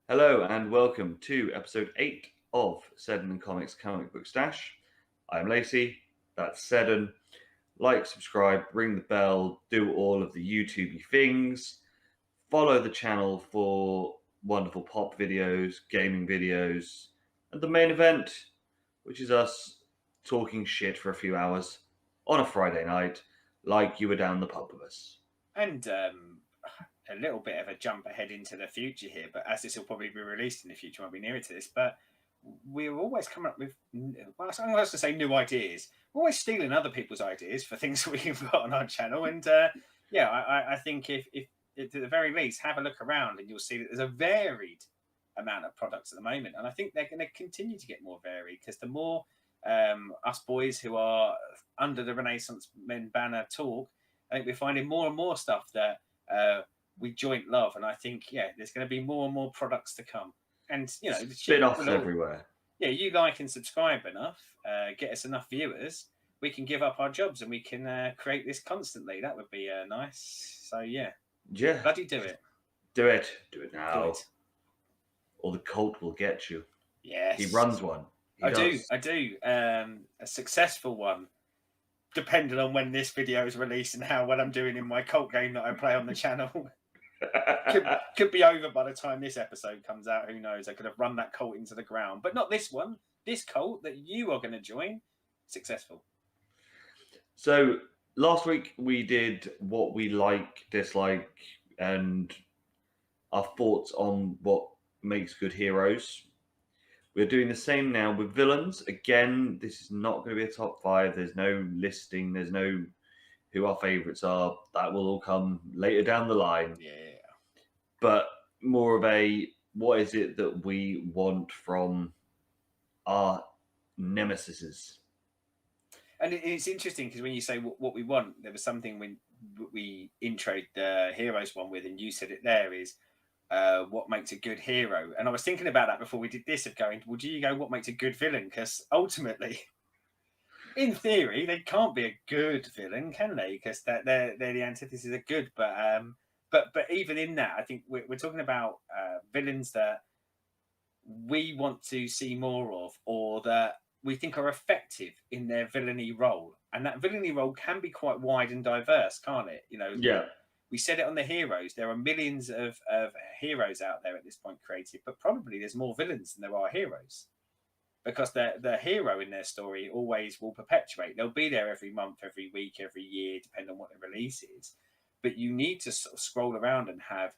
Hello and welcome to episode 8 of Seddon and Comics Comic Book Stash. I'm Lacey, that's Seddon. Like, subscribe, ring the bell, do all of the YouTubey things. Follow the channel for wonderful pop videos, gaming videos, and the main event, which is us talking shit for a few hours on a Friday night, like you were down the pub with us. And a little bit of a jump ahead into the future here, but as this will probably be released in the future, won't be nearer to this. But we're always coming up with, well, I'm going to say new ideas. We're always stealing other people's ideas for things that we can put on our channel. And I think if at the very least, have a look around and you'll see that there's a varied amount of products at the moment. And I think they're going to continue to get more varied because the more us boys who are under the Renaissance Men banner talk, I think we're finding more and more stuff that we joint love, and I think there's going to be more and more products to come. And the Spin-offs everywhere. Yeah, you like and subscribe enough, get us enough viewers, we can give up our jobs and we can create this constantly. That would be nice. So yeah, bloody do it. Do it now. Do it. Or the cult will get you. Yes, he runs one. I do. A successful one. Depending on when this video is released and how well I'm doing in my cult game that I play on the channel. could be over by the time this episode comes out. Who knows? I could have run that cult into the ground. But not this one. This cult that you are going to join, successful. So last week we did what we like, dislike, and our thoughts on what makes good heroes. We're doing the same now with villains. Again, this is not going to be a top 5. There's no listing. There's no who our favourites are. That will all come later down the line. Yeah. But more of a, what is it that we want from our nemesises? And it's interesting because when you say what we want, there was something when we introed the heroes one with, and you said it there is, what makes a good hero. And I was thinking about that before we did this, of going, well, do you go what makes a good villain? Because ultimately, in theory, they can't be a good villain, can they? Because they're the antithesis of good. But even in that, I think we're talking about villains that we want to see more of, or that we think are effective in their villainy role. And that villainy role can be quite wide and diverse, can't it? Yeah. We said it on the heroes. There are millions of heroes out there at this point created, but probably there's more villains than there are heroes, because the hero in their story always will perpetuate. They'll be there every month, every week, every year, depending on what the release is. But you need to sort of scroll around and have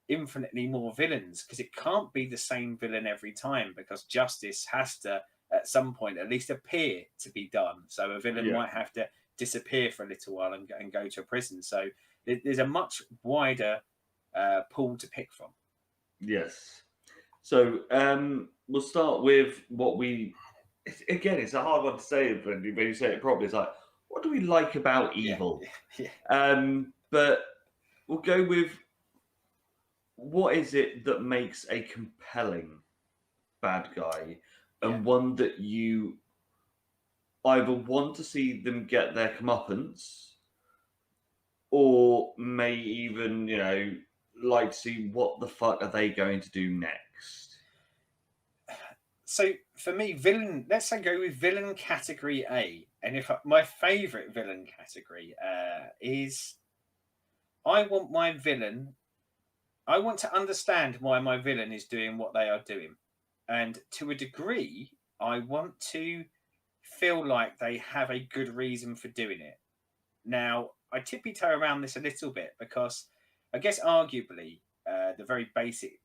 infinitely more villains, because it can't be the same villain every time, because justice has to, at some point, at least appear to be done. So a villain might have to disappear for a little while and go to a prison. So there's a much wider pool to pick from. Yes. So we'll start with what we... Again, it's a hard one to say, but when you say it properly, it's like, what do we like about evil? Yeah. But we'll go with, what is it that makes a compelling bad guy, and one that you either want to see them get their comeuppance, or may even, like to see what the fuck are they going to do next. So for me, villain, let's say go with villain category A. And if my favourite villain category is, I want to understand why my villain is doing what they are doing. And to a degree, I want to feel like they have a good reason for doing it. Now, I tippy-toe around this a little bit, because I guess arguably the very basic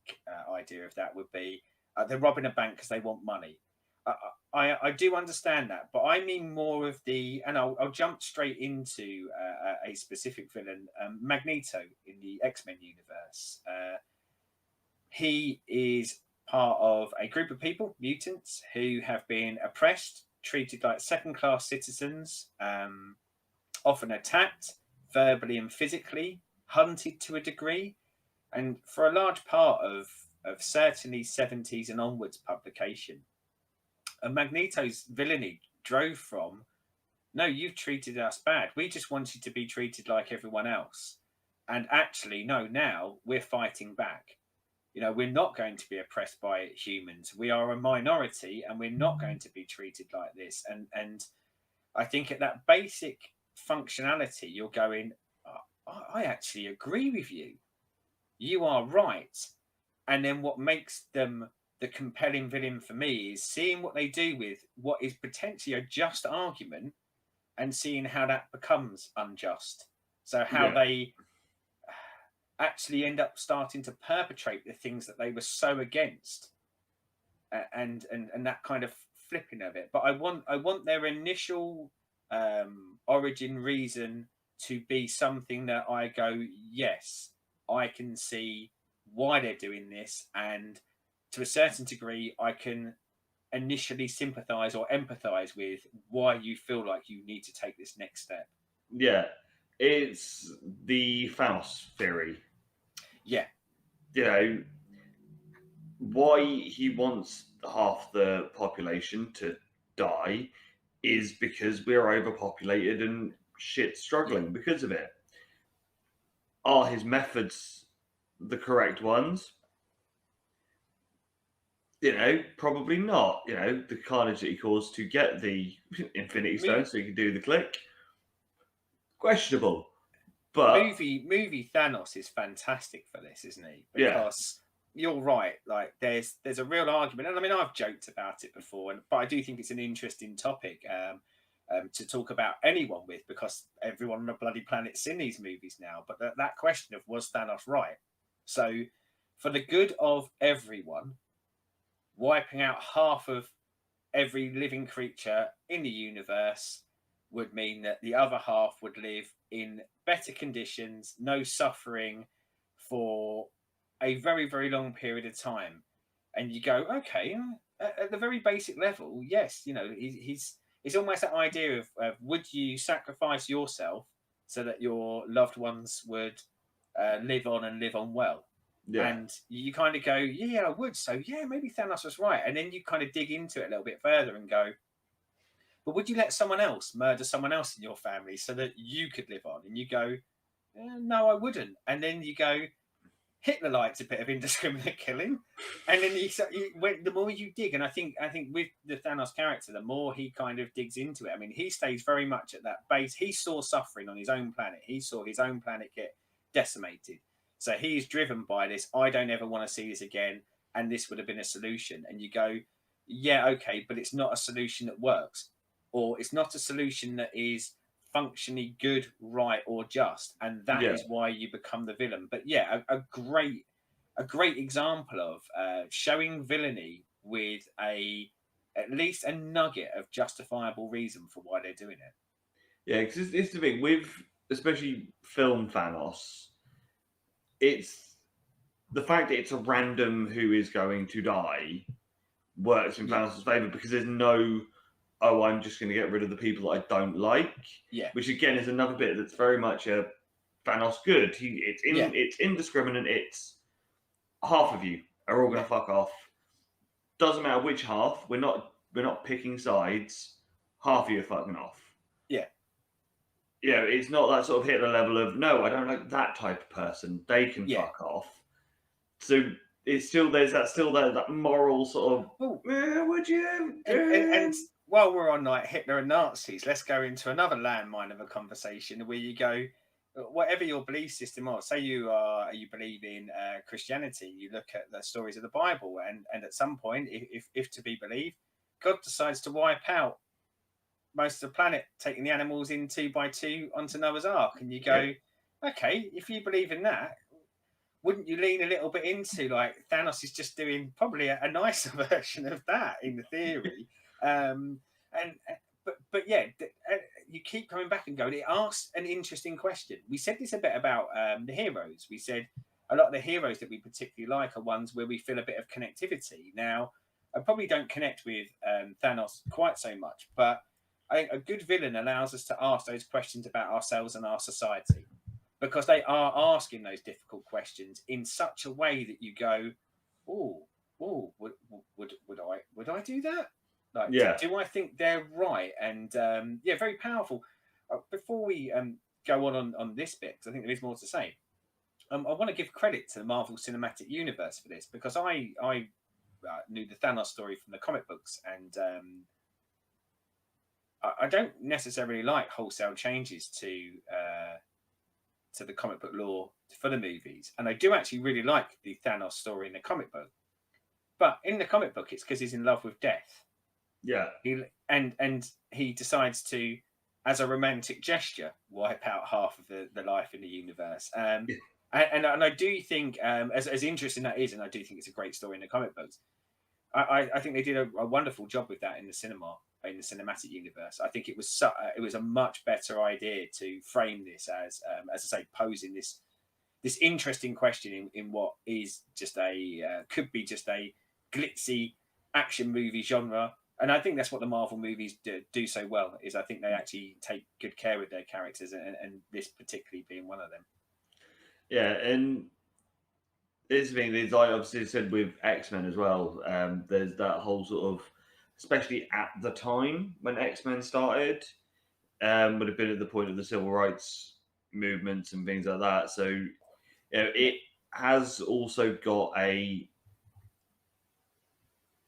idea of that would be they're robbing a bank because they want money. I do understand that, but I mean more of the, and I'll jump straight into a specific villain, Magneto in the X-Men universe. He is part of a group of people, mutants, who have been oppressed, treated like second-class citizens, often attacked verbally and physically, hunted to a degree. And for a large part of certainly 70s and onwards publication, Magneto's villainy drove from, no, you've treated us bad. We just wanted to be treated like everyone else. And actually, no, now we're fighting back. we're not going to be oppressed by humans. We are a minority, and we're not going to be treated like this. And I think at that basic functionality, you're going, I actually agree with you. You are right. And then what makes them the compelling villain for me is seeing what they do with what is potentially a just argument and seeing how that becomes unjust. So how they actually end up starting to perpetrate the things that they were so against, and that kind of flipping of it. But I want their initial origin reason to be something that I go, yes, I can see why they're doing this, and to a certain degree I can initially sympathize or empathize with why you feel like you need to take this next step. Yeah, it's the Thanos theory. Yeah. Why he wants half the population to die is because we're overpopulated and shit's struggling because of it. Are his methods the correct ones? Probably not. The carnage that he caused to get the Infinity Stone so he could do the click, questionable. But movie Thanos is fantastic for this, isn't he? Because you're right. Like there's a real argument, and I mean I've joked about it before, but I do think it's an interesting topic to talk about anyone with, because everyone on the bloody planet's seen these movies now. But that question of, was Thanos right? So for the good of everyone, wiping out half of every living creature in the universe would mean that the other half would live in better conditions, no suffering for a very, very long period of time. And you go, okay, at the very basic level, yes, it's almost that idea of would you sacrifice yourself so that your loved ones would live on well? Yeah. And you kind of go, yeah, I would. So yeah, maybe Thanos was right. And then you kind of dig into it a little bit further and go, but would you let someone else murder someone else in your family so that you could live on? And you go, no, I wouldn't. And then you go, Hitler liked a bit of indiscriminate killing. And then the more you dig, and I think with the Thanos character, the more he kind of digs into it. I mean, he stays very much at that base. He saw suffering on his own planet. He saw his own planet get decimated. So he's driven by this. I don't ever want to see this again. And this would have been a solution. And you go, yeah, okay, but it's not a solution that works. Or it's not a solution that is functionally good, right, or just. And that is why you become the villain. But yeah, a great example of showing villainy with at least a nugget of justifiable reason for why they're doing it. Yeah, because it's the thing with especially film Thanos. It's the fact that it's a random who is going to die works in Thanos' favor, because there's no, I'm just going to get rid of the people that I don't like. Yeah. Which again is another bit that's very much a Thanos good. It's indiscriminate. It's half of you are all going to fuck off. Doesn't matter which half. We're not picking sides. Half of you are fucking off. Yeah. It's not that sort of Hitler level of, no, I don't like that type of person. They can fuck off. So it's still that moral sort of, would you? And while we're on like Hitler and Nazis, let's go into another landmine of a conversation where you go, whatever your belief system is, say you believe in Christianity, you look at the stories of the Bible, and at some point, if to be believed, God decides to wipe out most of the planet, taking the animals in 2 by 2 onto Noah's Ark, and you go, okay, if you believe in that, wouldn't you lean a little bit into like Thanos is just doing probably a nicer version of that in the theory? But yeah, you keep coming back and going, it asks an interesting question. We said this a bit about the heroes. We said a lot of the heroes that we particularly like are ones where we feel a bit of connectivity. Now, I probably don't connect with Thanos quite so much, but I think a good villain allows us to ask those questions about ourselves and our society, because they are asking those difficult questions in such a way that you go, would I do that? Like, do I think they're right? And very powerful. Before we go on this bit, because I think there is more to say. I want to give credit to the Marvel Cinematic Universe for this, because I knew the Thanos story from the comic books, and I don't necessarily like wholesale changes to the comic book lore for the movies, and I do actually really like the Thanos story in the comic book. But in the comic book, it's because he's in love with death. Yeah. And he decides to, as a romantic gesture, wipe out half of the life in the universe. And I do think, as interesting that is, and I do think it's a great story in the comic books, I think they did a wonderful job with that in the cinematic universe. I think it was a much better idea to frame this as I say, posing this interesting question in what is just could be just a glitzy action movie genre. And I think that's what the Marvel movies do so well, is I think they actually take good care of their characters, and this particularly being one of them. Yeah, and this thing is, I obviously said with X-Men as well, there's that whole sort of, especially at the time when X-Men started, would have been at the point of the civil rights movements and things like that. So, you know, it has also got a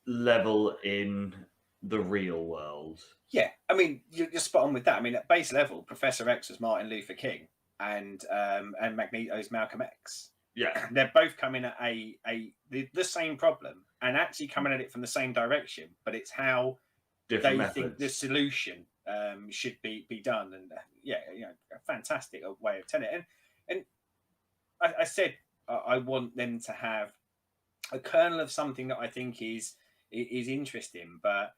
level in the real world. Yeah, I mean, you're spot on with that. I mean, at base level, Professor X was Martin Luther King, and Magneto's Malcolm X. Yeah, they're both coming at the same problem, and actually coming at it from the same direction, but it's how different they methods. think the solution should be done. And a fantastic way of telling it. And I said I want them to have a kernel of something that I think is interesting, but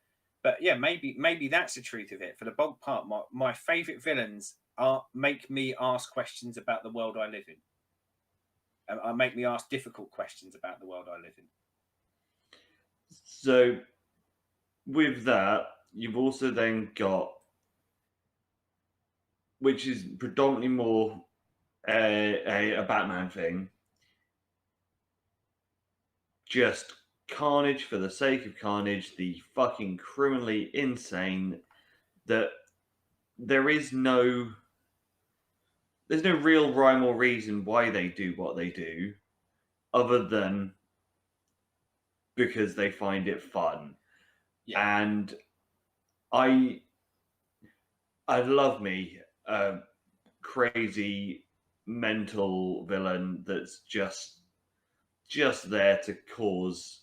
yeah, maybe that's the truth of it. For the bulk part, my favourite villains make me ask questions about the world I live in. Make me ask difficult questions about the world I live in. So, with that, you've also then got, which is predominantly more a Batman thing, just carnage for the sake of carnage, the fucking criminally insane, that there's no real rhyme or reason why they do what they do, other than because they find it fun. Yeah. And I love me a crazy mental villain that's just there to cause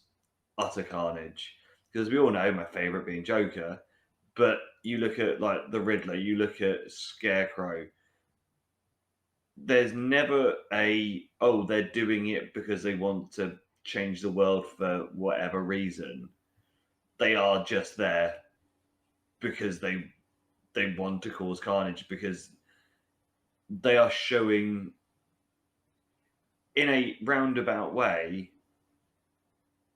utter carnage. Because we all know my favorite being Joker, but you look at like the Riddler, you look at Scarecrow, there's never they're doing it because they want to change the world for whatever reason. They are just there because they want to cause carnage, because they are showing, in a roundabout way,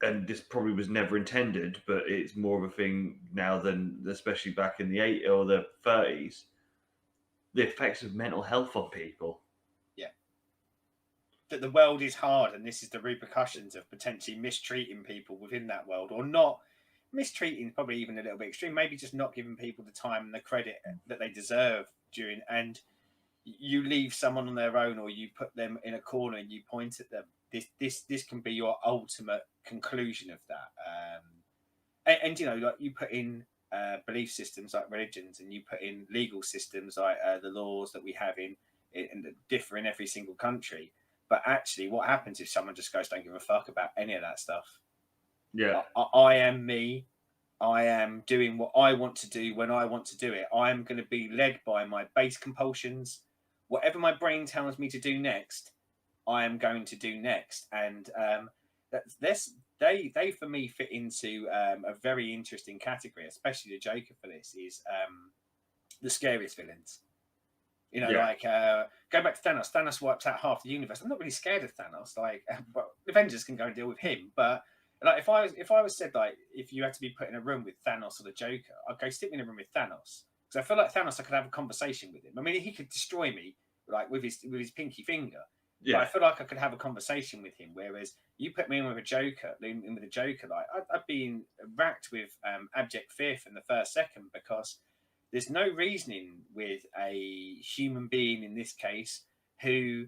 and this probably was never intended, but it's more of a thing now than especially back in the 80s or the 30s, the effects of mental health on people. Yeah. That the world is hard, and this is the repercussions of potentially mistreating people within that world, or not mistreating, probably even a little bit extreme, maybe just not giving people the time and the credit that they deserve during, and you leave someone on their own, or you put them in a corner and you point at them. This can be your ultimate conclusion of that. And you know, like, you put in belief systems like religions, and you put in legal systems like the laws that we have in that differ in every single country. But actually, what happens if someone just goes, don't give a fuck about any of that stuff? Yeah, I am me. I am doing what I want to do when I want to do it. I am going to be led by my base compulsions. Whatever my brain tells me to do next, I am going to do next. And they for me fit into a very interesting category, especially the Joker for this, is the scariest villains. You know, like go back to Thanos. Thanos wipes out half the universe. I'm not really scared of Thanos. Like, well, Avengers can go and deal with him, but like if I was said, like, if you had to be put in a room with Thanos or the Joker, I'd go stick me in a room with Thanos, because I feel like Thanos, I could have a conversation with him. I mean, he could destroy me like with his pinky finger. Yeah. But I feel like I could have a conversation with him. Whereas you put me in with a Joker, like I'd be racked with abject fear from the first second, because there's no reasoning with a human being in this case who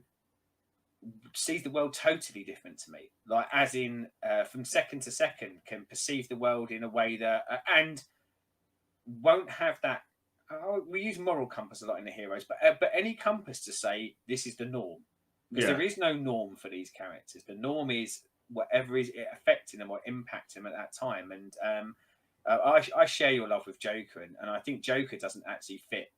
sees the world totally different to me. Like, as in, from second to second, can perceive the world in a way that, and won't have that. We use moral compass a lot in the heroes, but any compass to say this is the norm, because there is no norm for these characters. The norm is whatever is affecting them or impacting them at that time. And I share your love with Joker, and I think Joker doesn't actually fit,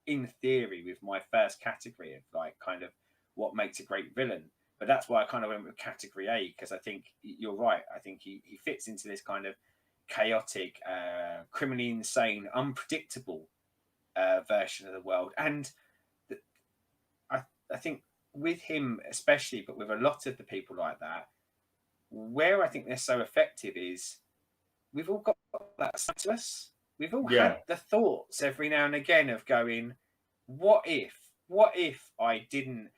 in theory, with my first category of like kind of what makes a great villain. But that's why I kind of went with category A, because I think you're right. I think he fits into this kind of chaotic, criminally insane, unpredictable version of the world. And I think with him especially, but with a lot of the people like that, where I think they're so effective is we've all got that side to us. We've all had the thoughts every now and again of going, what if I didn't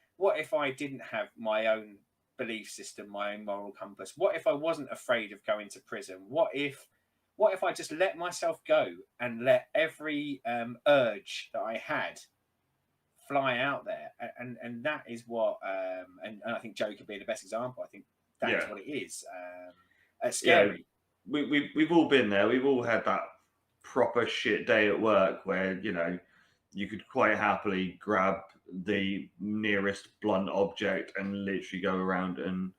have my own belief system, my own moral compass? What if I wasn't afraid of going to prison? What if I just let myself go and let every urge that I had fly out there? And that is what, and I think Joker being the best example, I think that's what it is. It's scary. Yeah, we've all been there. We've all had that proper shit day at work where, you know, you could quite happily grab the nearest blunt object and literally go around and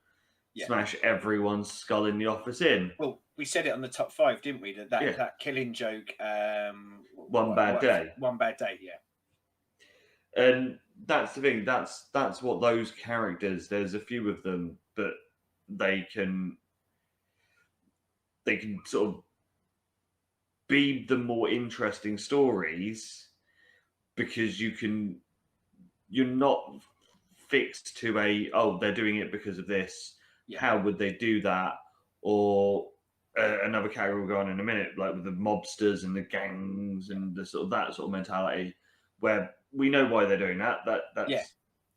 smash everyone's skull in the office in. Well, we said it on the top 5, didn't we? That killing joke. One bad day. One bad day, yeah. And that's the thing. That's what those characters. There's a few of them, but they can sort of be the more interesting stories, because you're not fixed to they're doing it because of this. How would they do that? Or another character will go on in a minute, like with the mobsters and the gangs and the that sort of mentality, where we know why they're doing that.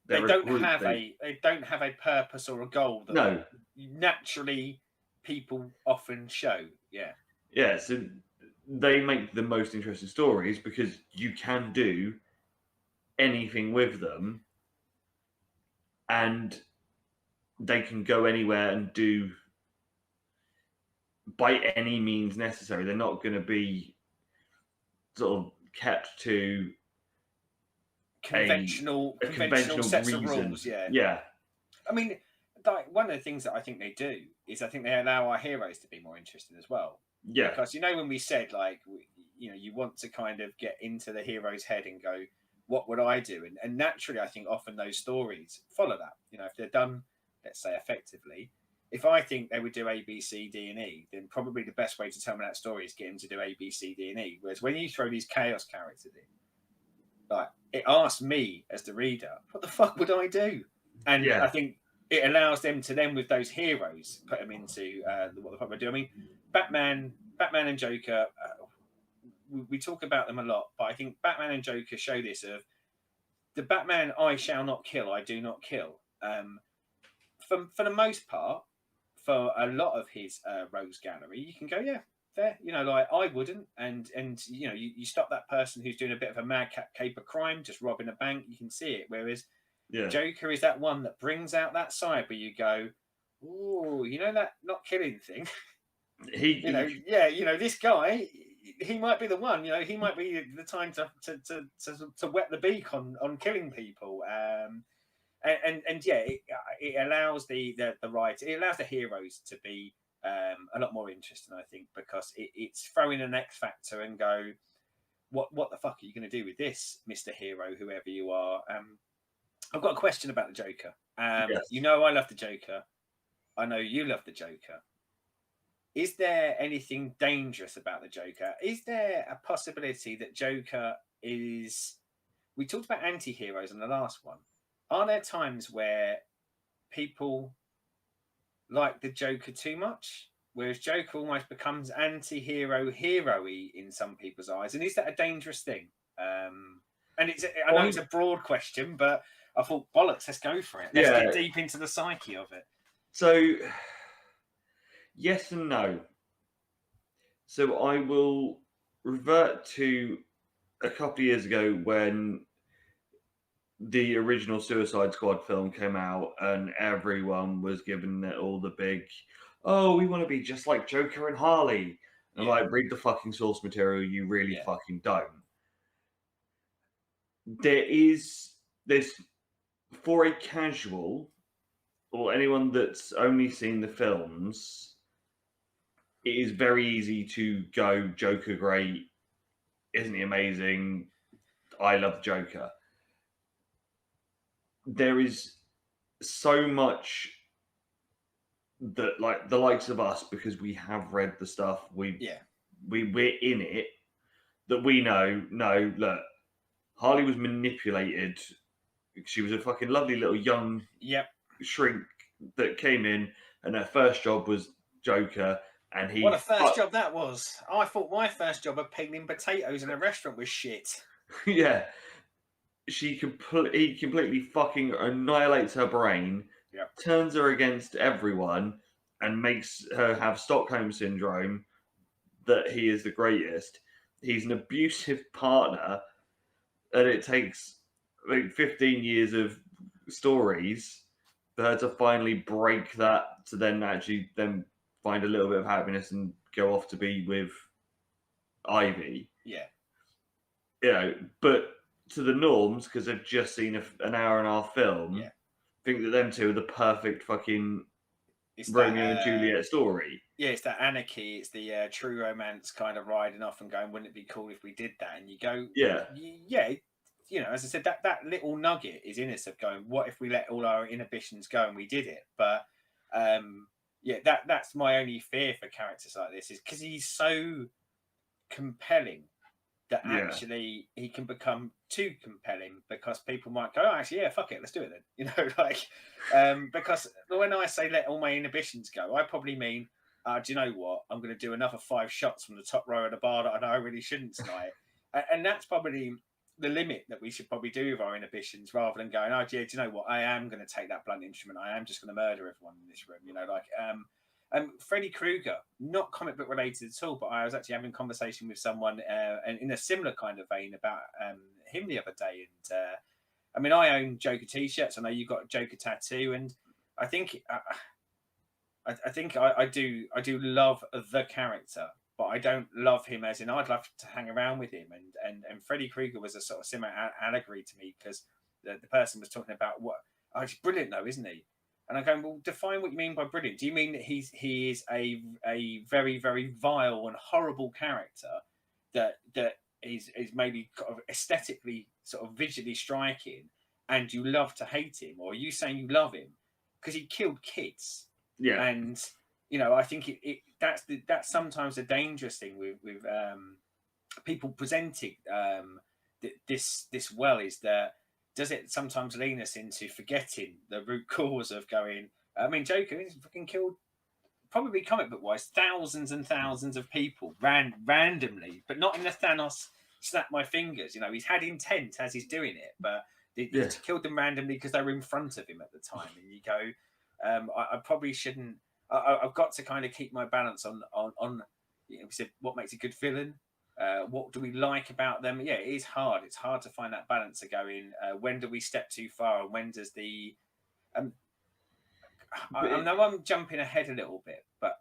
They don't have a purpose or a goal that naturally people often show. So they make the most interesting stories because you can do anything with them, and they can go anywhere and do by any means necessary. They're not going to be sort of kept to conventional sets reason. Of rules. Yeah. I mean, like, one of the things that I think they do is I think they allow our heroes to be more interesting as well. Yeah. Because, you know, when we said, like, you want to kind of get into the hero's head and go, what would I do? And naturally, I think often those stories follow that. You know, if they're done, let's say, effectively, if I think they would do A, B, C, D, and E, then probably the best way to tell me that story is get them to do A, B, C, D, and E. Whereas when you throw these chaos characters in, like, it asks me as the reader, what the fuck would I do? And I think it allows them to then, with those heroes, put them into what the fuck would I do. I mean, Batman and Joker, we talk about them a lot, but I think Batman and Joker show this of the Batman, I shall not kill, I do not kill. For the most part, for a lot of his rogues gallery, you can go, fair. You know, like, I wouldn't. And you know, you stop that person who's doing a bit of a madcap caper crime, just robbing a bank, you can see it. Whereas Joker is that one that brings out that side where you go, oh, you know, that not killing thing. This guy, he might be the one. You know, he might be the time to wet the beak on killing people. It allows the writer, it allows the heroes to be a lot more interesting, I think, because it's throwing an X factor and go, what the fuck are you going to do with this, Mr. Hero, whoever you are? I've got a question about the Joker. You know, I love the Joker. I know you love the Joker. Is there anything dangerous about the Joker? Is there a possibility that Joker is... We talked about anti-heroes in the last one. Are there times where people like the Joker too much, whereas Joker almost becomes anti-hero hero-y in some people's eyes? And is that a dangerous thing? And I know it's a broad question, but I thought, bollocks, let's go for it. Let's get deep into the psyche of it. So, yes and no. So I will revert to a couple of years ago when the original Suicide Squad film came out and everyone was giving it all the big, oh, we want to be just like Joker and Harley. And I'm like, read the fucking source material, you really fucking don't. There's, for a casual or anyone that's only seen the films, it is very easy to go, Joker great, isn't he amazing? I love Joker. There is so much that, like, the likes of us, because we have read the stuff, we're in it, that we know, no, look, Harley was manipulated. She was a fucking lovely little young shrink that came in, and her first job was Joker. And he, what a first job that was! I thought my first job of peeling potatoes in a restaurant was shit. Yeah, he completely fucking annihilates her brain, turns her against everyone, and makes her have Stockholm syndrome. That he is the greatest. He's an abusive partner, and it takes like 15 years of stories for her to finally break that, to then actually then find a little bit of happiness and go off to be with Ivy. Yeah. You know, but to the norms, because they've just seen an hour and a half film, think that them two are the perfect fucking Romeo and Juliet story. Yeah, it's that anarchy, it's the true romance kind of riding off and going, wouldn't it be cool if we did that? And you go, yeah, you know, as I said, that little nugget is in us of going, what if we let all our inhibitions go and we did it? But that's my only fear for characters like this, is because he's so compelling that actually he can become too compelling, because people might go, oh, actually, yeah, fuck it, let's do it then. You know, like, because when I say let all my inhibitions go, I probably mean, do you know what? I'm going to do another 5 shots from the top row of the bar that I know I really shouldn't tonight. And that's probably the limit that we should probably do with our inhibitions, rather than going, oh, yeah, do you know what? I am going to take that blunt instrument. I am just going to murder everyone in this room. You know, like, Freddy Krueger, not comic book related at all, but I was actually having a conversation with someone and in a similar kind of vein about him the other day. And I mean, I own Joker t-shirts. I know you've got a Joker tattoo, and I think I do love the character, but I don't love him as in I'd love to hang around with him. And Freddy Krueger was a sort of similar allegory to me, because the person was talking about he's brilliant though, isn't he? And I'm going, well, define what you mean by brilliant. Do you mean that he is a very, very vile and horrible character that is maybe kind of aesthetically sort of visually striking, and you love to hate him? Or are you saying you love him because he killed kids? Yeah. And you know, I think that's sometimes a dangerous thing with people presenting this well, is that does it sometimes lean us into forgetting the root cause of going, I mean, Joker has fucking killed, probably comic book wise, thousands and thousands of people randomly, but not in the Thanos snap my fingers. You know, he's had intent as he's doing it, but he's killed them randomly because they were in front of him at the time. And you go, I probably shouldn't. I've got to kind of keep my balance on you know, we said what makes a good villain. What do we like about them? Yeah, it is hard. It's hard to find that balance of going, when do we step too far, and when does the I know I'm jumping ahead a little bit, but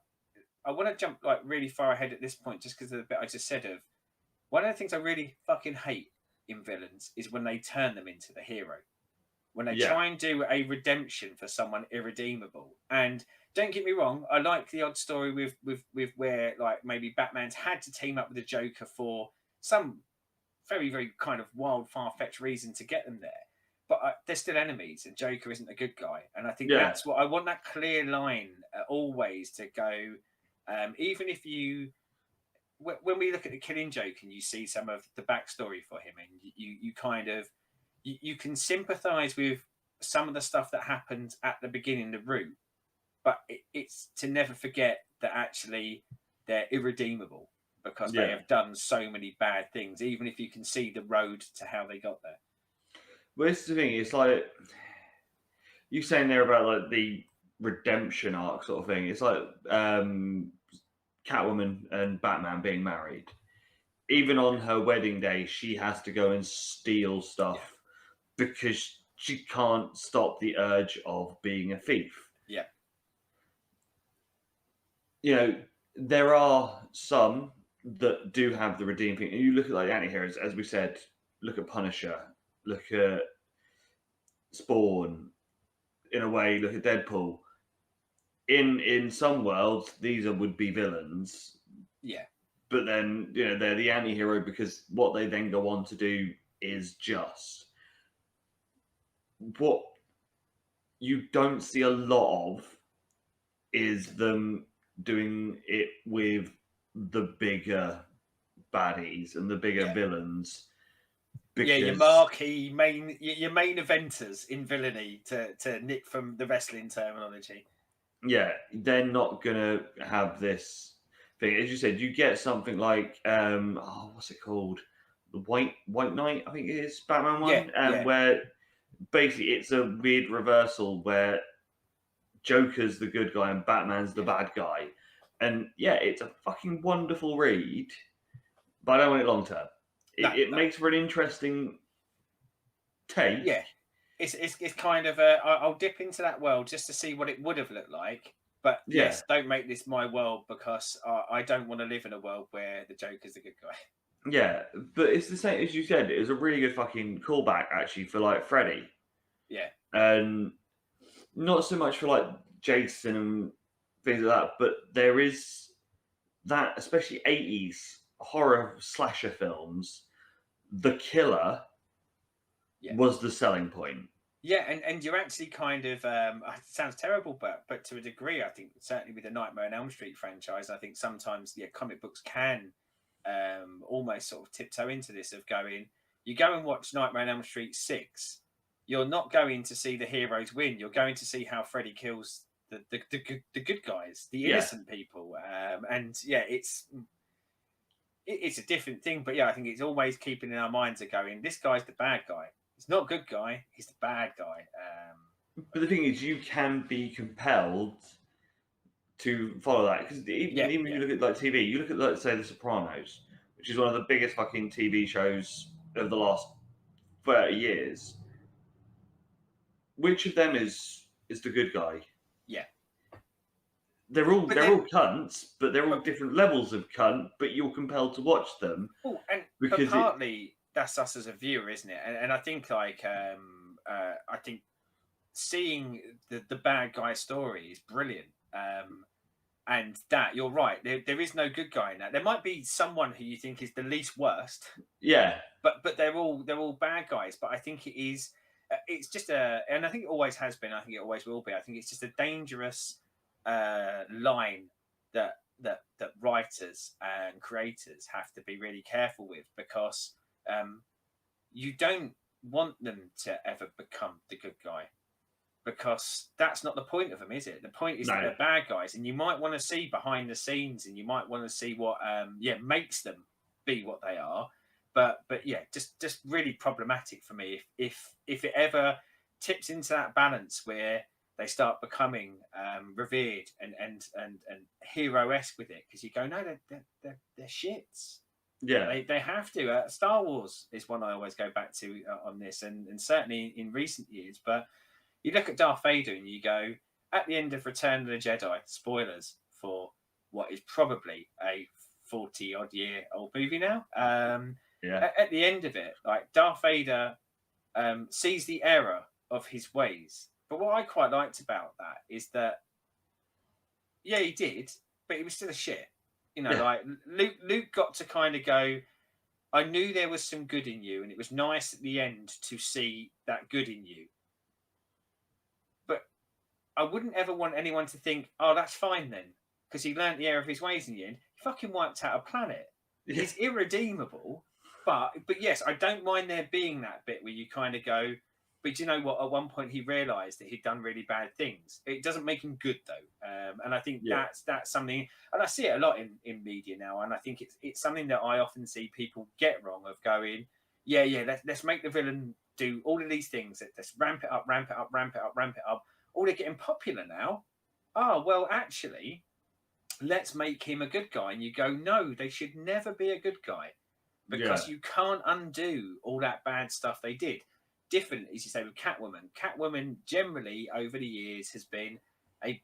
I want to jump like really far ahead at this point, just because of the bit I just said of one of the things I really fucking hate in villains is when they turn them into the hero, when they try and do a redemption for someone irredeemable. And don't get me wrong, I like the odd story with where like maybe Batman's had to team up with the Joker for some very, very kind of wild, far-fetched reason to get them there. But they're still enemies, and Joker isn't a good guy. And I think that's what I want, that clear line always to go. Even if you, when we look at the Killing Joke and you see some of the backstory for him, and you kind of, you can sympathise with some of the stuff that happened at the beginning, the route. But it's to never forget that actually they're irredeemable, because they have done so many bad things, even if you can see the road to how they got there. Well, this is the thing. It's like you saying there about like the redemption arc sort of thing. It's like Catwoman and Batman being married. Even on her wedding day, she has to go and steal stuff because she can't stop the urge of being a thief. Yeah. You know, there are some that do have the redeeming thing. And you look at like anti-heroes, as we said, look at Punisher, look at Spawn, in a way, look at Deadpool. In some worlds, these would be villains. Yeah. But then, you know, they're the anti-hero because what they then go on to do is just. What you don't see a lot of is them doing it with the bigger baddies and the bigger villains. Because... Yeah, your marquee your main eventers in villainy, to nick from the wrestling terminology. Yeah, they're not gonna have this thing. As you said, you get something like what's it called? The White Knight, I think it is, Batman one, where basically it's a weird reversal where Joker's the good guy and Batman's the bad guy. And yeah, it's a fucking wonderful read, but I don't want it long term. It makes for an interesting take. Yeah, it's kind of I'll dip into that world just to see what it would have looked like. But yes, don't make this my world, because I don't want to live in a world where the Joker's the good guy. Yeah, but it's the same as you said. It was a really good fucking callback actually for like Freddy. Yeah, and not so much for like Jason and things like that, but there is that, especially 80s horror slasher films, the killer was the selling point. Yeah, and you're actually kind of it sounds terrible, but to a degree, I think certainly with the Nightmare on Elm Street franchise, I think sometimes comic books can almost sort of tiptoe into this of going, you go and watch Nightmare on Elm Street 6, you're not going to see the heroes win, you're going to see how Freddy kills the good guys, the innocent people, and it's a different thing, but I think it's always keeping in our minds of going, this guy's the bad guy. He's not a good guy. He's the bad guy. But the thing is, you can be compelled to follow that, because even when you look at like TV, you look at, let's say, The Sopranos, which is one of the biggest fucking TV shows of the last 30 years. Which of them is the good guy? Yeah, they're all cunts, but they're all different levels of cunt. But you're compelled to watch them. Oh, but partly that's us as a viewer, isn't it? And I think I think seeing the bad guy story is brilliant. And that, you're right, there is no good guy in that. There might be someone who you think is the least worst. Yeah. But they're all bad guys. But I think it is. It's just and I think it always has been. I think it always will be. I think it's just a dangerous line that writers and creators have to be really careful with, because you don't want them to ever become the good guy, because that's not the point of them, is it? The point is that they're bad guys, and you might want to see behind the scenes, and you might want to see what makes them be what they are. But just really problematic for me if it ever tips into that balance where they start becoming revered and hero-esque with it, because you go, no, they're shits. Yeah, they have to. Star Wars is one I always go back to on this, and certainly in recent years. But you look at Darth Vader and you go, at the end of Return of the Jedi, spoilers for what is probably a 40-odd-year-old movie now. At the end of it, like, Darth Vader sees the error of his ways. But what I quite liked about that is that, he did, but he was still a shit. Like Luke got to kind of go, I knew there was some good in you, and it was nice at the end to see that good in you. But I wouldn't ever want anyone to think, oh, that's fine then, because he learnt the error of his ways in the end. He fucking wiped out a planet. Yeah. He's irredeemable. But yes, I don't mind there being that bit where you kind of go, but you know what? At one point, he realised that he'd done really bad things. It doesn't make him good, though, and I think that's something. And I see it a lot in media now, and I think it's something that I often see people get wrong, of going, let's make the villain do all of these things. Let's ramp it up. Oh, they're getting popular now. Oh, well, actually, let's make him a good guy. And you go, no, they should never be a good guy, because you can't undo all that bad stuff they did. different, as you say, with Catwoman. Catwoman generally over the years has been a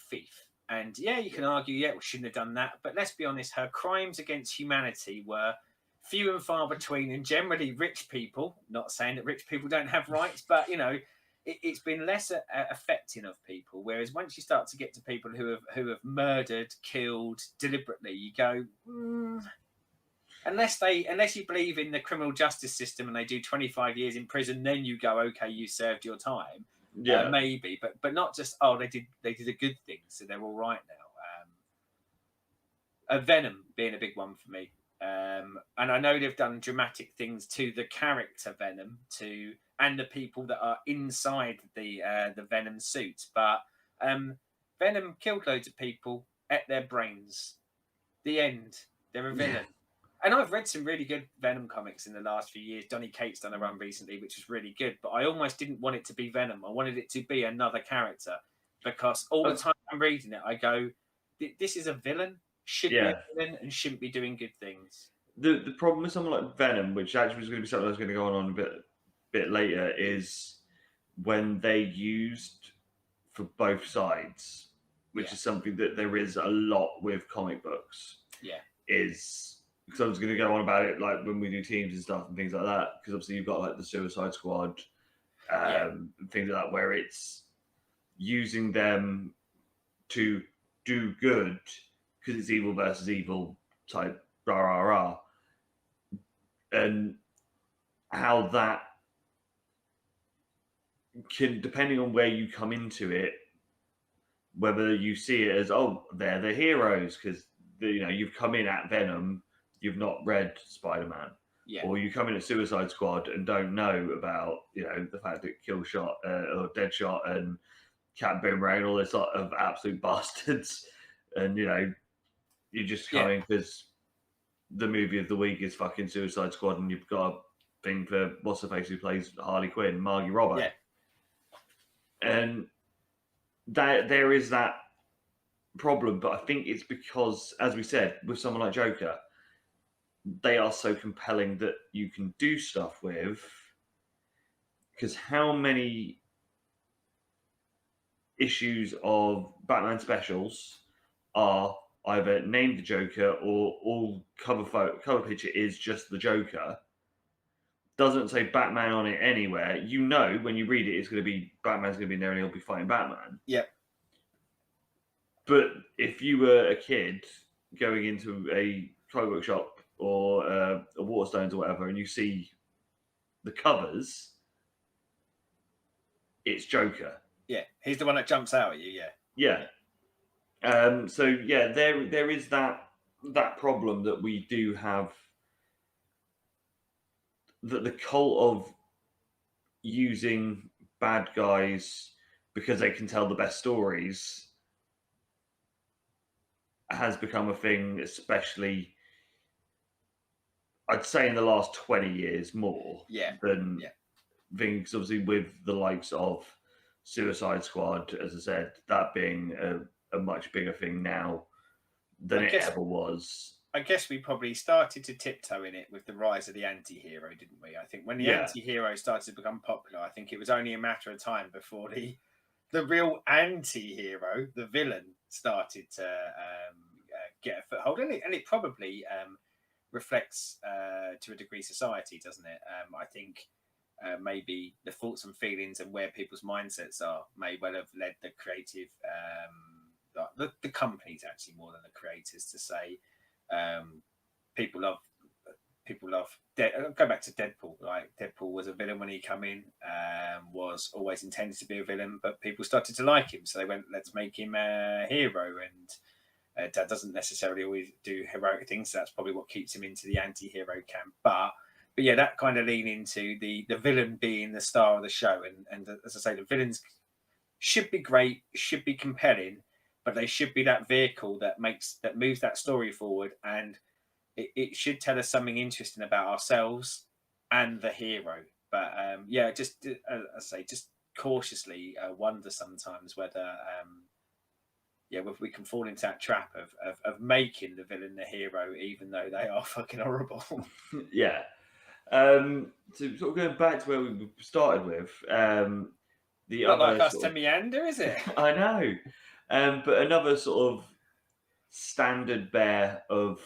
thief. And yeah, you can argue, yeah, we shouldn't have done that. But let's be honest, her crimes against humanity were few and far between, and generally rich people. Not saying that rich people don't have rights, but you know, it's been less affecting of people. Whereas once you start to get to people who have murdered, killed deliberately, you go, unless you believe in the criminal justice system and they do 25 years in prison, then you go, okay, you served your time. Yeah, maybe, but not just they did a good thing, so they're all right now. Venom being a big one for me, and I know they've done dramatic things to the character Venom and the people that are inside the Venom suit, but Venom killed loads of people, ate their brains. The end. They're a villain. And I've read some really good Venom comics in the last few years. Donny Cates done a run recently, which was really good. But I almost didn't want it to be Venom. I wanted it to be another character. Because all the time I'm reading it, I go, this is a villain, should be a villain, and shouldn't be doing good things. The problem with something like Venom, which actually was going to be something that's going to go on a bit later, is when they used for both sides, which is something that there is a lot with comic books. Yeah. Because I was going to go on about it, like when we do teams and stuff and things like that. Because obviously you've got like the Suicide Squad, and things like that, where it's using them to do good because it's evil versus evil type rah rah rah, and how that can, depending on where you come into it, whether you see it as they're the heroes because you've come in at Venom. You've not read Spider-Man, or you come in at Suicide Squad and don't know about the fact that Killshot or Deadshot and Cat Boomerang, all this sort of absolute bastards, and you just come in because the movie of the week is fucking Suicide Squad, and you've got a thing for what's the face who plays Harley Quinn, Margie Robert, and that there is that problem. But I think it's because, as we said, with someone like Joker, they are so compelling that you can do stuff with, because how many issues of Batman specials are either named the Joker or all cover picture is just the Joker, doesn't say Batman on it anywhere. When you read it, it's going to be Batman's going to be there and he'll be fighting Batman. But if you were a kid going into a comic book shop or a Waterstones or whatever, and you see the covers, it's Joker. Yeah, he's the one that jumps out at you. So there is that problem that we do have, that the cult of using bad guys because they can tell the best stories has become a thing, especially I'd say in the last 20 years more than things, obviously, with the likes of Suicide Squad, as I said, that being a much bigger thing now than it ever was. I guess we probably started to tiptoe in it with the rise of the anti-hero, didn't we? I think when the anti-hero started to become popular, I think it was only a matter of time before the real anti-hero, the villain, started to get a foothold. And it probably reflects to a degree society, doesn't it? I think maybe the thoughts and feelings and where people's mindsets are may well have led the creative, the companies actually more than the creators, to say people love. Go back to Deadpool. Like, Deadpool was a villain when he came in, was always intended to be a villain, but people started to like him, so they went, let's make him a hero. And Dad doesn't necessarily always do heroic things, so that's probably what keeps him into the anti-hero camp. But yeah, that kind of lean into the villain being the star of the show. And as I say, the villains should be great, should be compelling, but they should be that vehicle that moves that story forward, and it should tell us something interesting about ourselves and the hero. But just as I say, just cautiously wonder sometimes whether whether we can fall into that trap of making the villain the hero, even though they are fucking horrible. So sort of going back to where we started with, the Not other like us sort to of, meander, is it? I know, but another sort of standard bear of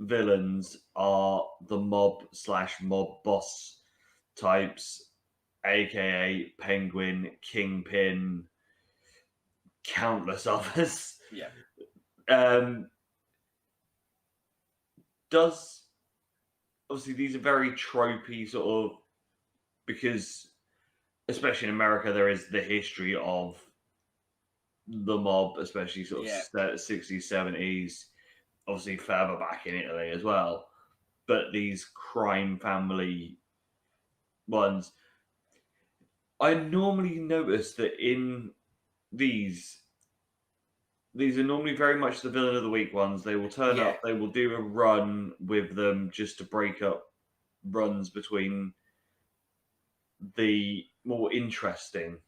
villains are the mob/mob boss types, aka Penguin, Kingpin, countless others. Yeah. Um, does obviously these are very tropey sort of, because especially in America there is the history of the mob, especially sort Yeah. of 60s, 70s, obviously further back in Italy as well. But these crime family ones, I normally notice that in these these are normally very much the villain of the week ones. They will turn Yeah. up, they will do a run with them just to break up runs between the more interesting.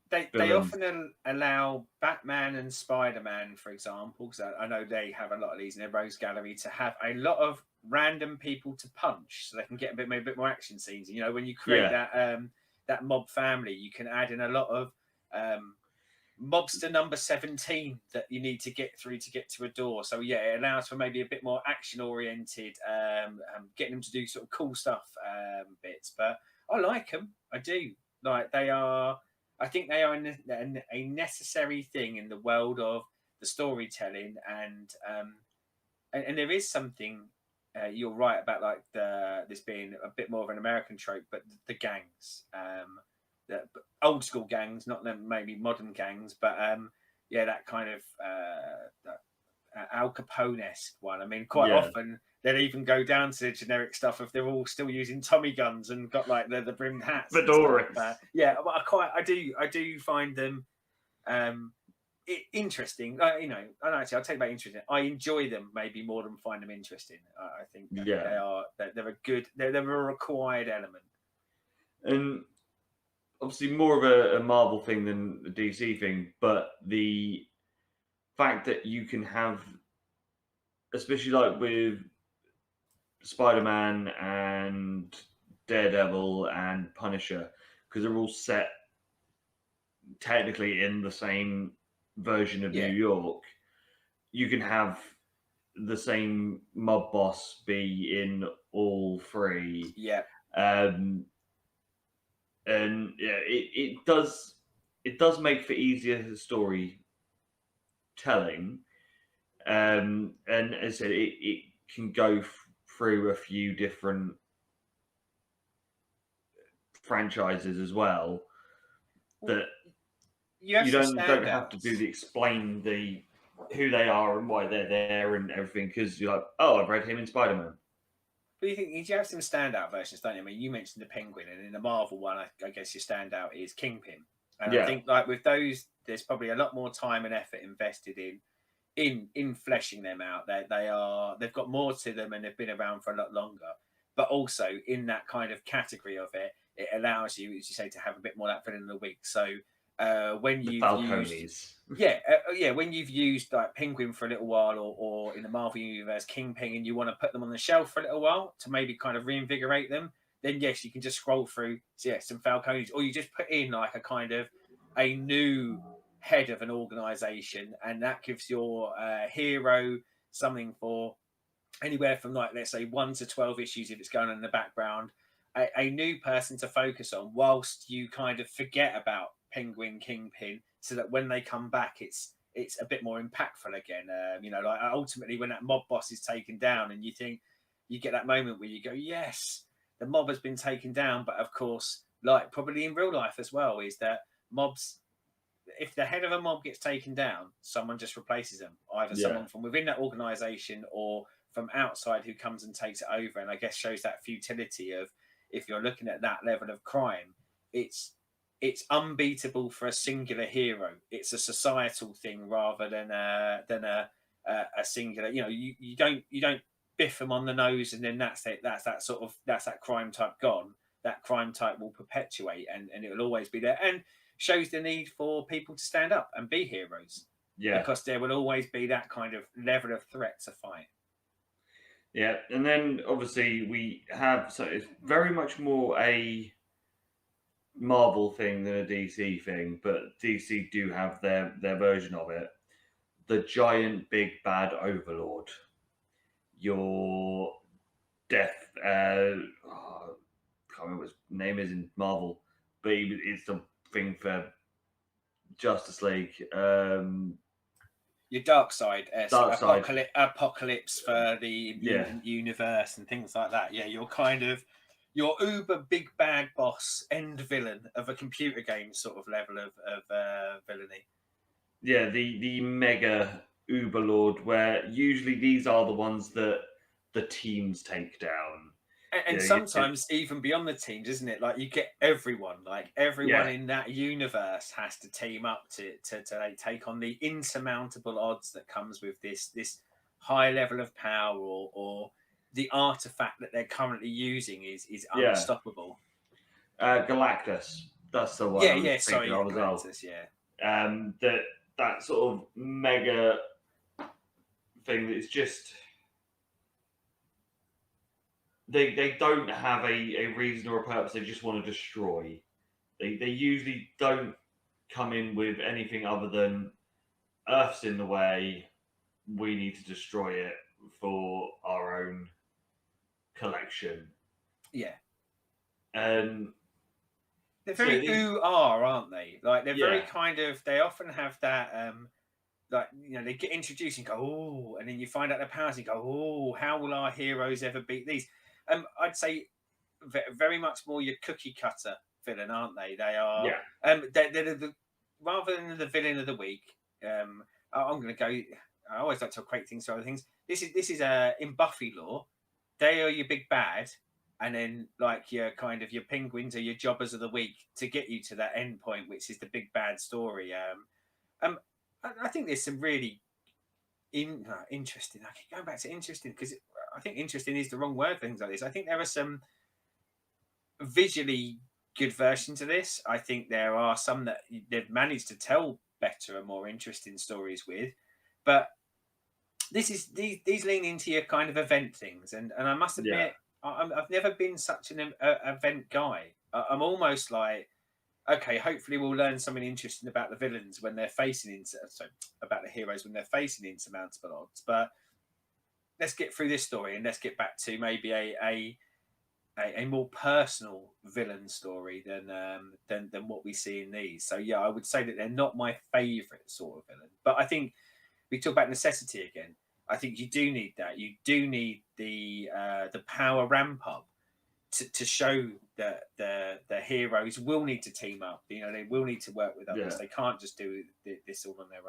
They often allow Batman and Spider-Man, for example, because I know they have a lot of these in their Rose Gallery, to have a lot of random people to punch, so they can get maybe a bit more action scenes. You know, when you create that mob family, you can add in a lot of mobster number 17 that you need to get through to get to a door. So yeah, it allows for maybe a bit more action oriented, getting them to do sort of cool stuff bits. But I like them. I do. Like they are. I think they are a necessary thing in the world of the storytelling, and there is something. You're right about like this being a bit more of an American trope, but the gangs, the old school gangs, not maybe modern gangs, but yeah, that kind of Al Capone-esque one. I mean, quite often they'll even go down to the generic stuff if they're all still using Tommy guns and got like the brimmed hats. Fedoras. Yeah, I do find them interesting. You know, and actually, I'll take that interesting. I enjoy them maybe more than find them interesting. I think they're a good, they're a required element. And obviously more of a Marvel thing than a DC thing, but the fact that you can have, especially like with Spider-Man and Daredevil and Punisher, because they're all set technically in the same version of New York, you can have the same mob boss be in all three. Yeah. And yeah, it does make for easier story telling. And as I said, it can go through a few different franchises as well. That you don't have to do the explain the who they are and why they're there and everything, because you're like, oh, I've read him in Spider-Man. But you have some standout versions, don't you? I mean, you mentioned the Penguin, and in the Marvel one, I guess your standout is Kingpin. And I think like with those, there's probably a lot more time and effort invested in fleshing them out. They've got more to them, and they've been around for a lot longer. But also in that kind of category of it, it allows you, as you say, to have a bit more that villain of the week. So when you've used, when you've used like Penguin for a little while, or in the Marvel universe Kingpin, and you want to put them on the shelf for a little while to maybe kind of reinvigorate them, then yes, you can just scroll through some Falcones, or you just put in like a kind of a new head of an organization, and that gives your hero something for anywhere from like, let's say 1 to 12 issues if it's going on in the background, a new person to focus on whilst you kind of forget about Penguin, Kingpin, so that when they come back it's a bit more impactful again. You know, like ultimately when that mob boss is taken down, and you think, you get that moment where you go, yes, the mob has been taken down. But of course, like probably in real life as well, is that mobs, if the head of a mob gets taken down, someone just replaces them, either someone from within that organization or from outside who comes and takes it over. And I guess shows that futility of, if you're looking at that level of crime, it's unbeatable for a singular hero. It's a societal thing rather than a singular. You know, you don't biff them on the nose and then that's it. That's that crime type gone. That crime type will perpetuate, and it will always be there, and shows the need for people to stand up and be heroes. Yeah, because there will always be that kind of level of threat to fight. Yeah, and then obviously we have, so it's very much more a Marvel thing than a DC thing, but DC do have their version of it. The giant big bad overlord, your death. Can't remember what his name is in Marvel, but it's the thing for Justice League. Your dark side, Dark side. apocalypse for the Yeah. mutant universe and things like that. Yeah, you're kind of your uber big bad boss, end villain of a computer game sort of level of villainy. Yeah, the mega Uberlord, where usually these are the ones that the teams take down. And sometimes even beyond the teams, isn't it? Like you get everyone, like everyone Yeah. in that universe has to team up to take on the insurmountable odds that comes with this high level of power, or the artifact that they're currently using is Yeah. unstoppable. Galactus, that's the one Yeah, I was yeah, thinking sorry, yeah, of as well. Galactus, yeah. That sort of mega thing that's just they don't have a reason or a purpose. They just want to destroy. They usually don't come in with anything other than Earth's in the way. We need to destroy it for our own collection. Yeah. And They're very aren't they? Like they're very Yeah. kind of. They often have that. Like they get introduced and go, oh, and then you find out their powers and you go, oh, how will our heroes ever beat these? I'd say very much more your cookie cutter villain, aren't they? They are. Yeah. They're the rather than the villain of the week. I'm going to go. I always like to equate things to other things. This is in Buffy lore. They are your big bad, and then like your kind of your penguins are your jobbers of the week to get you to that end point, which is the big bad story. I think there's some really interesting. I keep going back to interesting because I think interesting is the wrong word for things like this. I think there are some visually good versions of this. I think there are some that they've managed to tell better and more interesting stories with, but these lean into your kind of event things, and I must admit, I've never been such an event guy. I'm almost like, okay, hopefully we'll learn something interesting about the villains when they're facing about the heroes when they're facing insurmountable odds. But let's get through this story and let's get back to maybe a more personal villain story than what we see in these. So yeah, I would say that they're not my favourite sort of villain. But I think we talk about necessity again. I think you do need that. You do need the power ramp up to show that the heroes will need to team up. They will need to work with others. They can't just do this all on their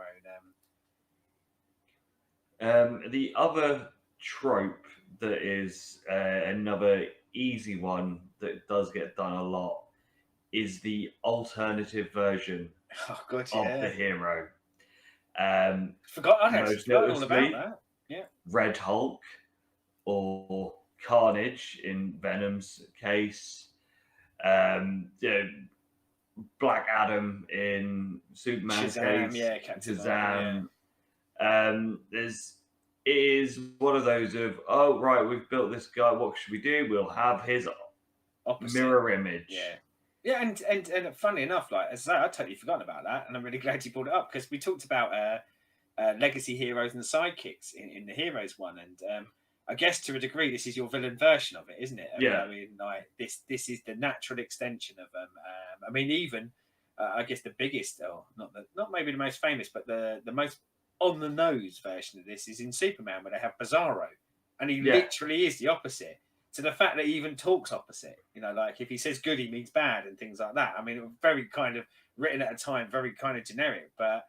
own. The other trope that is another easy one that does get done a lot is the alternative version of the hero. I actually forgot all about that. Yeah, Red Hulk or Carnage in Venom's case. Black Adam in Superman's Shazam, case. yeah, Captain Shazam. It is one of those of, oh right, we've built this guy. What should we do? We'll have his opposite mirror image. Yeah. Yeah, and funny enough, like as I say, I'd totally forgotten about that, and I'm really glad you brought it up because we talked about legacy heroes and sidekicks in the heroes one, and I guess to a degree this is your villain version of it, isn't it? Like this is the natural extension of them. I mean, even I guess the biggest, or not maybe the most famous, but the most on the nose version of this is in Superman, where they have Bizarro, and he literally is the opposite. To the fact that he even talks opposite, like if he says good, he means bad, and things like that. I mean, it was very kind of written at a time, very kind of generic, but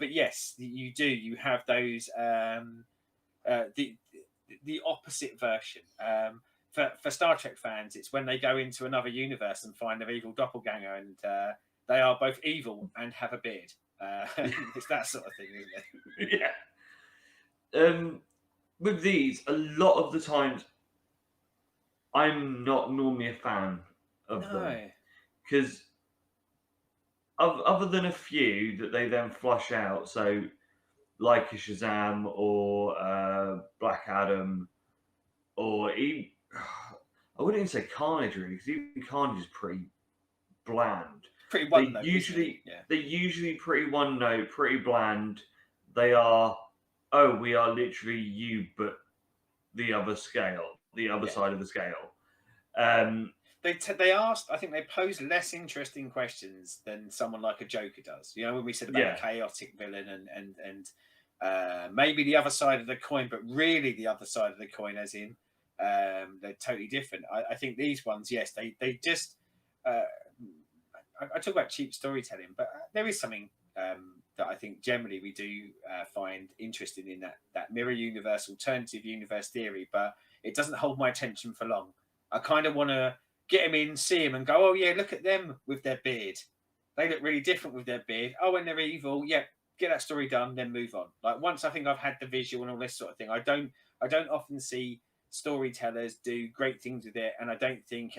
yes, you do. You have those the opposite version. For Star Trek fans, it's when they go into another universe and find their evil doppelganger, and they are both evil and have a beard. It's that sort of thing, isn't it? Yeah. With these, a lot of the times, I'm not normally a fan of them because other than a few that they then flush out, so like a Shazam or Black Adam, or even, I wouldn't even say Carnage really, because even Carnage is pretty bland. Pretty They one note, isn't usually he? Yeah. they're usually pretty one note, pretty bland. They are, oh, we are literally you, but the other scale, the other Yeah. side of the scale. Um, They asked, I think they posed less interesting questions than someone like a Joker does. You know, when we said about Yeah. the chaotic villain and maybe the other side of the coin, but really the other side of the coin, as in they're totally different. I think these ones, yes, they just. I talk about cheap storytelling, but there is something that I think generally we do find interesting in that mirror universe, alternative universe theory, but it doesn't hold my attention for long. I kind of want to get him in, see him, and go, oh yeah, look at them with their beard. They look really different with their beard. Oh, and they're evil. Yeah, get that story done, then move on. Like once I think I've had the visual and all this sort of thing, I don't often see storytellers do great things with it, and I don't think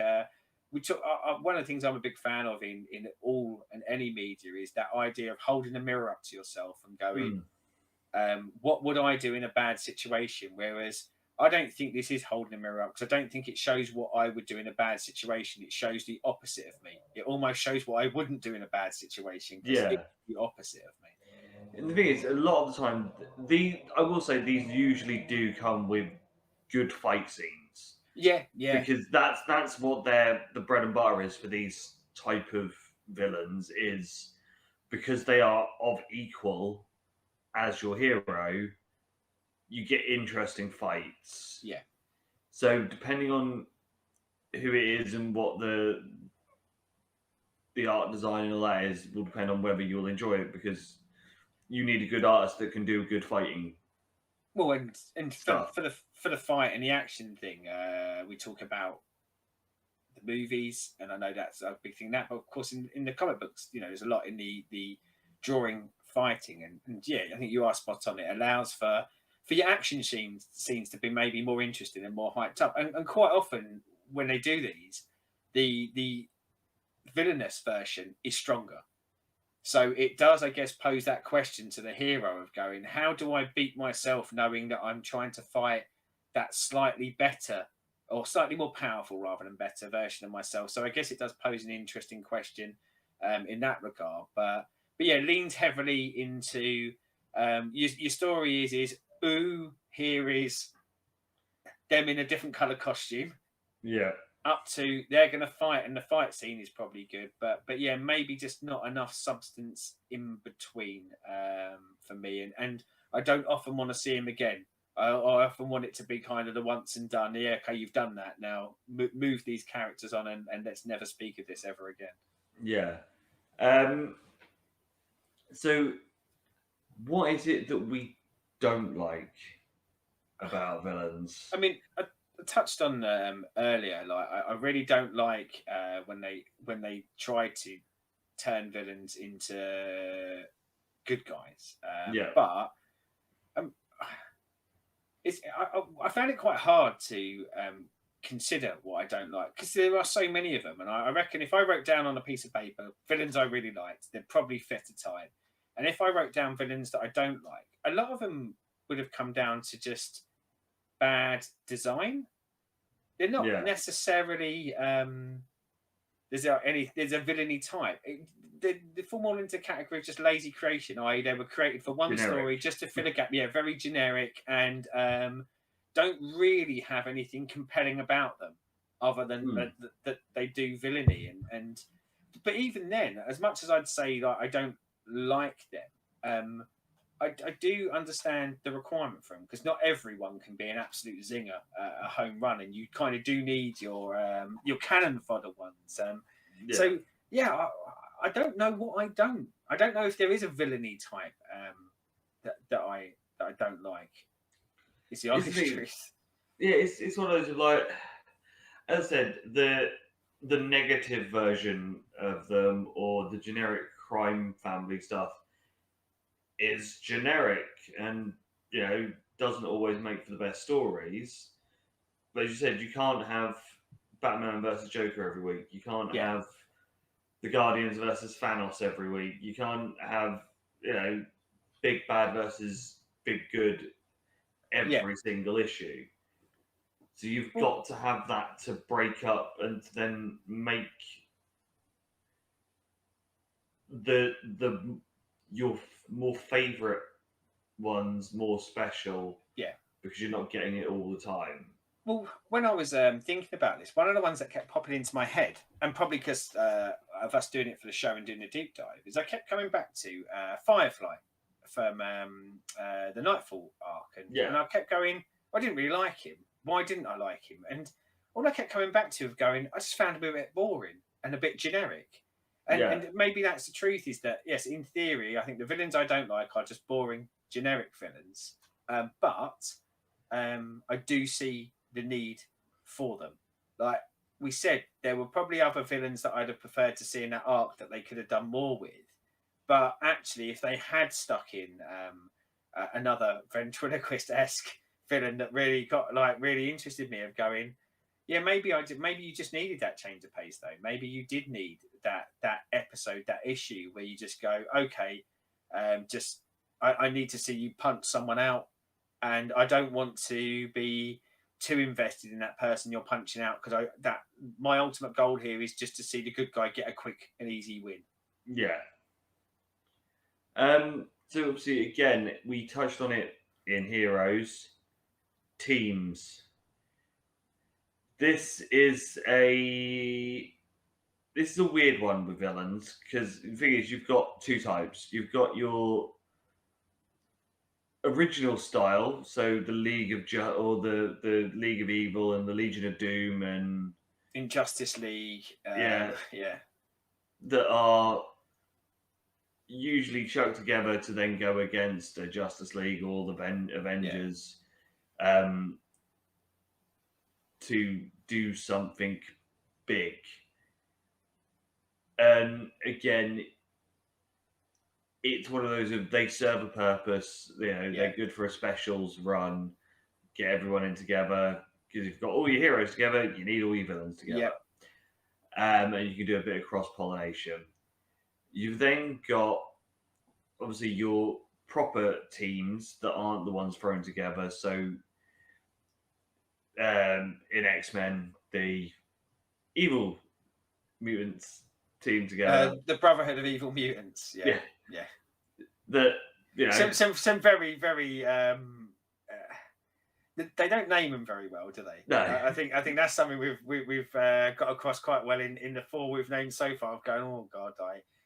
we took one of the things I'm a big fan of in all and any media is that idea of holding a mirror up to yourself and going, what would I do in a bad situation? Whereas I don't think this is holding a mirror up because I don't think it shows what I would do in a bad situation. It shows the opposite of me. It almost shows what I wouldn't do in a bad situation because yeah. it's the opposite of me. And the thing is, a lot of the time, I will say these usually do come with good fight scenes. Yeah, yeah, Because that's what the bread and butter is for these type of villains, is because they are of equal as your hero, you get interesting fights. yeah. So depending on who it is and what the art design and all that is, will depend on whether you'll enjoy it, because you need a good artist that can do good fighting Well, and stuff. for the fight and the action thing, we talk about the movies, and I know that's a big thing. That, but of course, in the comic books, you know, there's a lot in the drawing, fighting, and yeah, I think you are spot on. It allows for your action scenes to be maybe more interesting and more hyped up, and quite often when they do these, the villainous version is stronger. So it does, I guess, pose that question to the hero of going, how do I beat myself knowing that I'm trying to fight that slightly better or slightly more powerful rather than better version of myself? So I guess it does pose an interesting question in that regard. But yeah, leans heavily into your story is ooh, here is them in a different color costume, Yeah. up to they're going to fight and the fight scene is probably good, but yeah, maybe just not enough substance in between for me, and I don't often want to see him again. I often want it to be kind of the once and done. Yeah, okay, you've done that, now move these characters on, and let's never speak of this ever again. Yeah. So what is it that we don't like about villains? I mean, I touched on earlier. Like, I really don't like when they try to turn villains into good guys. Yeah. But I found it quite hard to consider what I don't like because there are so many of them, and I reckon if I wrote down on a piece of paper villains I really liked, they'd probably fit a type. And if I wrote down villains that I don't like, a lot of them would have come down to just bad design. They're not Yeah. necessarily there's a villainy type. They fall more into the category of just lazy creation, i.e. they were created for one Generic. story just to fill a gap. Yeah, very generic, and don't really have anything compelling about them other than that they do villainy. And but even then, as much as I'd say that I don't like them, I do understand the requirement for them, because not everyone can be an absolute zinger, a home run, and you kind of do need your cannon fodder ones. Yeah. So yeah, I don't know what I don't. I don't know if there is a villainy type that I don't like. It's the honest truth. Yeah, it's one of those, like, as I said, the negative version of them, or the generic crime family stuff, is generic and, you know, doesn't always make for the best stories. But as you said, you can't have Batman versus Joker every week. You can't have the Guardians versus Thanos every week. You can't have, you know, big bad versus big good every single issue. So you've got to have that to break up and to then make the your more favourite ones more special. Yeah. Because you're not getting it all the time. Well, when I was thinking about this, one of the ones that kept popping into my head, and probably because of us doing it for the show and doing a deep dive, is I kept coming back to Firefly from the Nightfall arc, and I kept going, I didn't really like him. Why didn't I like him? And all I kept coming back to of going, I just found him a bit boring and a bit generic. And maybe that's the truth, is that, yes, in theory, I think the villains I don't like are just boring, generic villains. But I do see the need for them. Like we said, there were probably other villains that I'd have preferred to see in that arc that they could have done more with. But actually, if they had stuck in another ventriloquist-esque villain that really interested me, of going, yeah, maybe you just needed that change of pace, though. Maybe you did need that episode, that issue where you just go, okay, I need to see you punch someone out, and I don't want to be too invested in that person you're punching out, because my ultimate goal here is just to see the good guy get a quick and easy win. Yeah. So obviously, again, we touched on it in Heroes. Teams. This is a weird one with villains, because the thing is, you've got two types. You've got your original style, so the League of the League of Evil and the Legion of Doom and Injustice League, that are usually chucked together to then go against a Justice League or the Avengers, to do something big. And again, it's one of those of they serve a purpose. They're good for a specials run. Get everyone in together, because you've got all your heroes together. You need all your villains together, and you can do a bit of cross pollination. You've then got obviously your proper teams that aren't the ones thrown together. So in X-Men, the evil mutants team together, the Brotherhood of Evil Mutants. Yeah. Some very, very. They don't name them very well, do they? No. I think that's something we've got across quite well in the four we've named so far. Of going, oh god,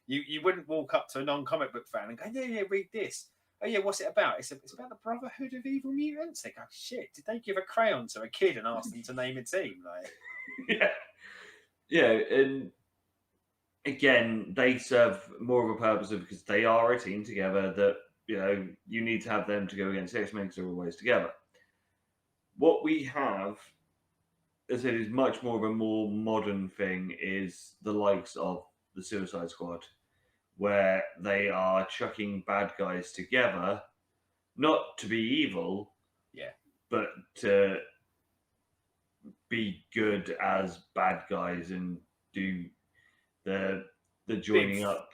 you wouldn't walk up to a non-comic book fan and go, yeah, read this. Oh yeah, what's it about? It's about the Brotherhood of Evil Mutants. They go, shit, did they give a crayon to a kid and ask them to name a team? Like, yeah, and again, they serve more of a purpose because they are a team together. That you need to have them to go against X-Men because they're always together. What we have, as I said, is much more of a more modern thing. Is the likes of the Suicide Squad, where they are chucking bad guys together, not to be evil, but to be good as bad guys and do the joining up.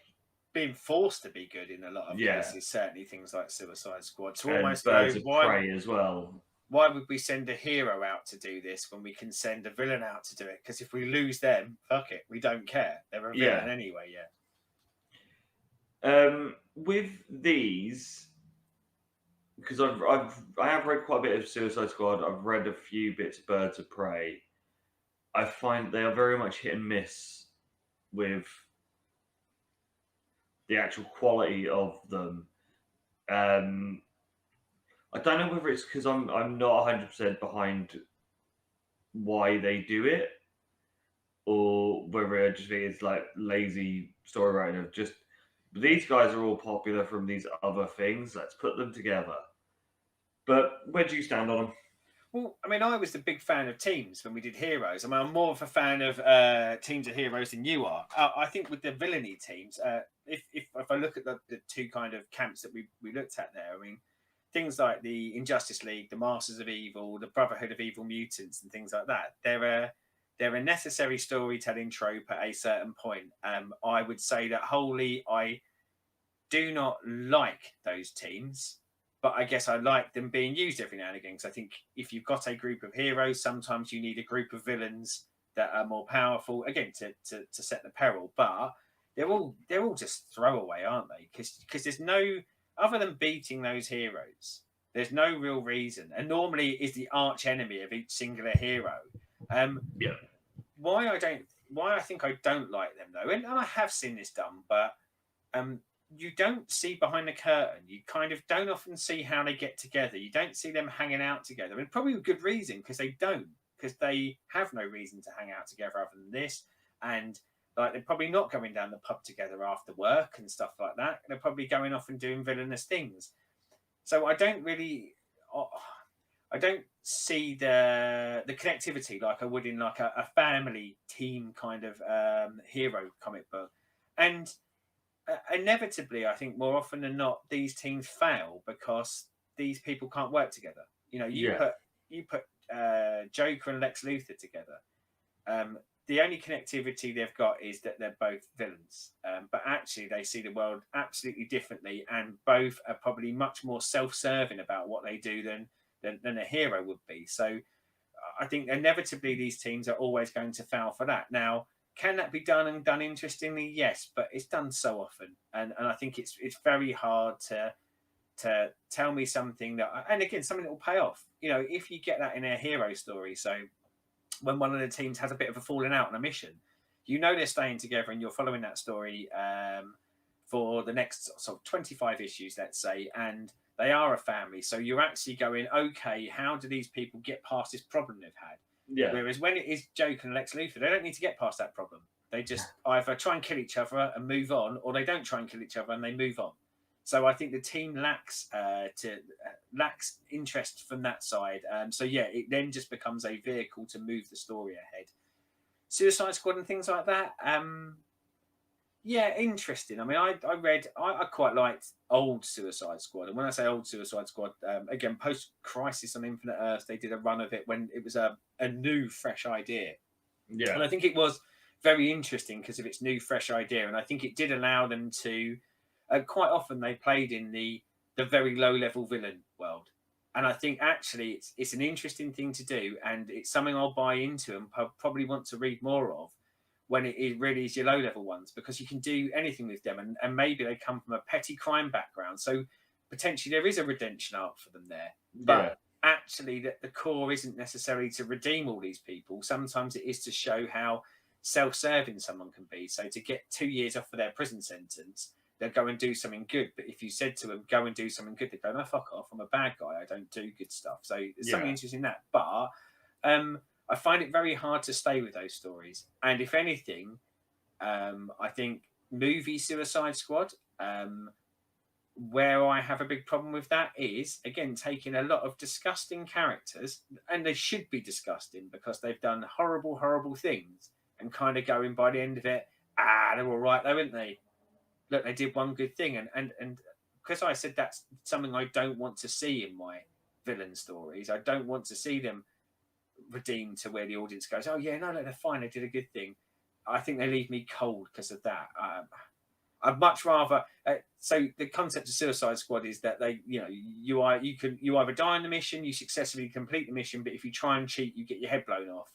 Being forced to be good in a lot of cases, certainly things like Suicide Squad. To and almost Birds of Prey as well. Why would we send a hero out to do this when we can send a villain out to do it? Because if we lose them, fuck it, we don't care. They're a villain anyway. With these, because I have read quite a bit of Suicide Squad. I've read a few bits of Birds of Prey. I find they are very much hit and miss with the actual quality of them. I don't know whether it's because I'm not 100% behind why they do it, or whether I just think it's like lazy story writing of just these guys are all popular from these other things. Let's put them together. But where do you stand on them? Well, I mean, I was a big fan of teams when we did Heroes. I mean, I'm more of a fan of teams of heroes than you are. I think with the villainy teams, if I look at the two kind of camps that we looked at there, I mean, things like the Injustice League, the Masters of Evil, the Brotherhood of Evil Mutants, and things like that, they're a necessary storytelling trope at a certain point. I would say that wholly, I do not like those teams, but but I guess I like them being used every now and again, because I think if you've got a group of heroes, sometimes you need a group of villains that are more powerful, again, to set the peril. But they're all just throwaway, aren't they? Because there's no, other than beating those heroes, there's no real reason. And normally it is the arch enemy of each singular hero. Yeah. Why I think I don't like them though, and I have seen this done, but you don't see behind the curtain. You kind of don't often see how they get together. You don't see them hanging out together, and probably with good reason, because they have no reason to hang out together other than this. And like, they're probably not going down the pub together after work and stuff like that. They're probably going off and doing villainous things. So I don't see the connectivity like I would in like a family team kind of hero comic book. And inevitably, I think more often than not, these teams fail because these people can't work together. You know, you put Joker and Lex Luthor together. The only connectivity they've got is that they're both villains, but actually they see the world absolutely differently, and both are probably much more self-serving about what they do than a hero would be. So I think inevitably these teams are always going to fail for that. Now, can that be done and done interestingly? Yes, but it's done so often, and I think it's very hard to tell me something that, and again, something that will pay off. You know, if you get that in a hero story, so when one of the teams has a bit of a falling out on a mission, you know they're staying together, and you're following that story for the next sort of 25 issues, let's say, and they are a family. So you're actually going, okay, how do these people get past this problem they've had? Yeah. Whereas when it is Joker and Lex Luthor, they don't need to get past that problem. They just either try and kill each other and move on, or they don't try and kill each other and they move on. So I think the team lacks interest from that side. So yeah, it then just becomes a vehicle to move the story ahead. Suicide Squad and things like that. Yeah, interesting. I mean, I quite liked old Suicide Squad, and when I say old Suicide Squad, again, post Crisis on Infinite Earths, they did a run of it when it was a new, fresh idea. Yeah, and I think it was very interesting because of its new, fresh idea, and I think it did allow them to. Quite often, they played in the very low level villain world, and I think actually it's an interesting thing to do, and it's something I'll buy into and probably want to read more of. When it really is your low-level ones, because you can do anything with them, and maybe they come from a petty crime background, so potentially there is a redemption arc for them there. But actually, that the core isn't necessarily to redeem all these people. Sometimes it is to show how self-serving someone can be. So to get 2 years off of their prison sentence, they'll go and do something good. But if you said to them, go and do something good, they go, no, fuck off, I'm a bad guy, I don't do good stuff. So there's something interesting in that. But I find it very hard to stay with those stories. And if anything, I think movie Suicide Squad, where I have a big problem with that is, again, taking a lot of disgusting characters, and they should be disgusting because they've done horrible, horrible things, and kind of going by the end of it, they're all right though, aren't they? Look, they did one good thing. And because I said that's something I don't want to see in my villain stories, I don't want to see them redeemed to where the audience goes, oh yeah, no, they're fine, they did a good thing. I think they leave me cold because of that. I'd much rather. So the concept of Suicide Squad is that you either die on the mission, you successfully complete the mission, but if you try and cheat, you get your head blown off.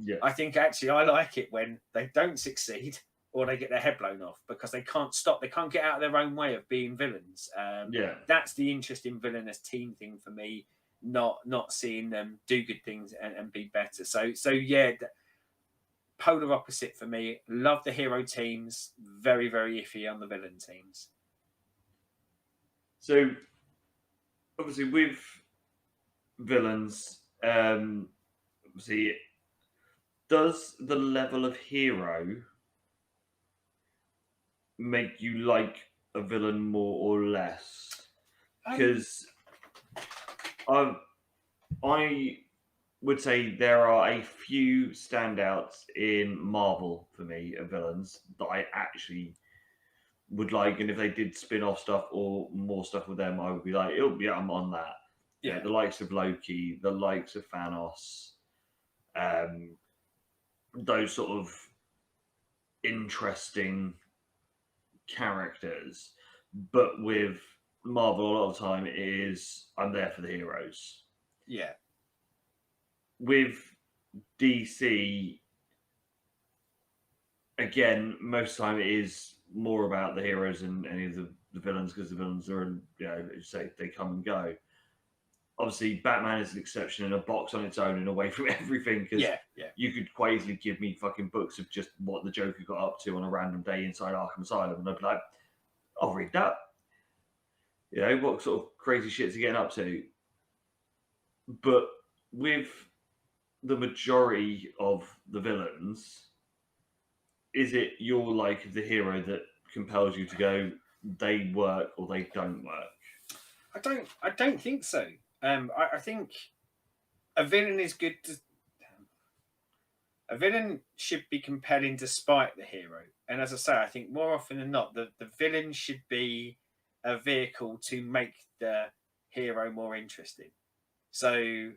Yeah. I think actually I like it when they don't succeed or they get their head blown off because they can't stop. They can't get out of their own way of being villains. That's the interesting villainous team thing for me. Not seeing them do good things and be better. So yeah, polar opposite for me. Love the hero teams. Very, very iffy on the villain teams. So obviously with villains, obviously, does the level of hero make you like a villain more or less? Because I would say there are a few standouts in Marvel for me of villains that I actually would like, and if they did spin-off stuff or more stuff with them, I would be like, oh yeah, I'm on that. Yeah, the likes of Loki, the likes of Thanos, those sort of interesting characters, but with Marvel a lot of the time is I'm there for the heroes. Yeah. With DC, again, most of the time it is more about the heroes and any of the villains, because the villains are, as you say, they come and go. Obviously, Batman is an exception in a box on its own and away from everything, because Yeah. you could quite easily give me fucking books of just what the Joker got up to on a random day inside Arkham Asylum, and I'd be like, I'll read that. What sort of crazy shit is he getting up to? But with the majority of the villains, is it your like of the hero that compels you to go, they work or they don't work? I don't think so. I think a villain is good. A villain should be compelling despite the hero. And as I say, I think more often than not, the villain should be a vehicle to make the hero more interesting. So,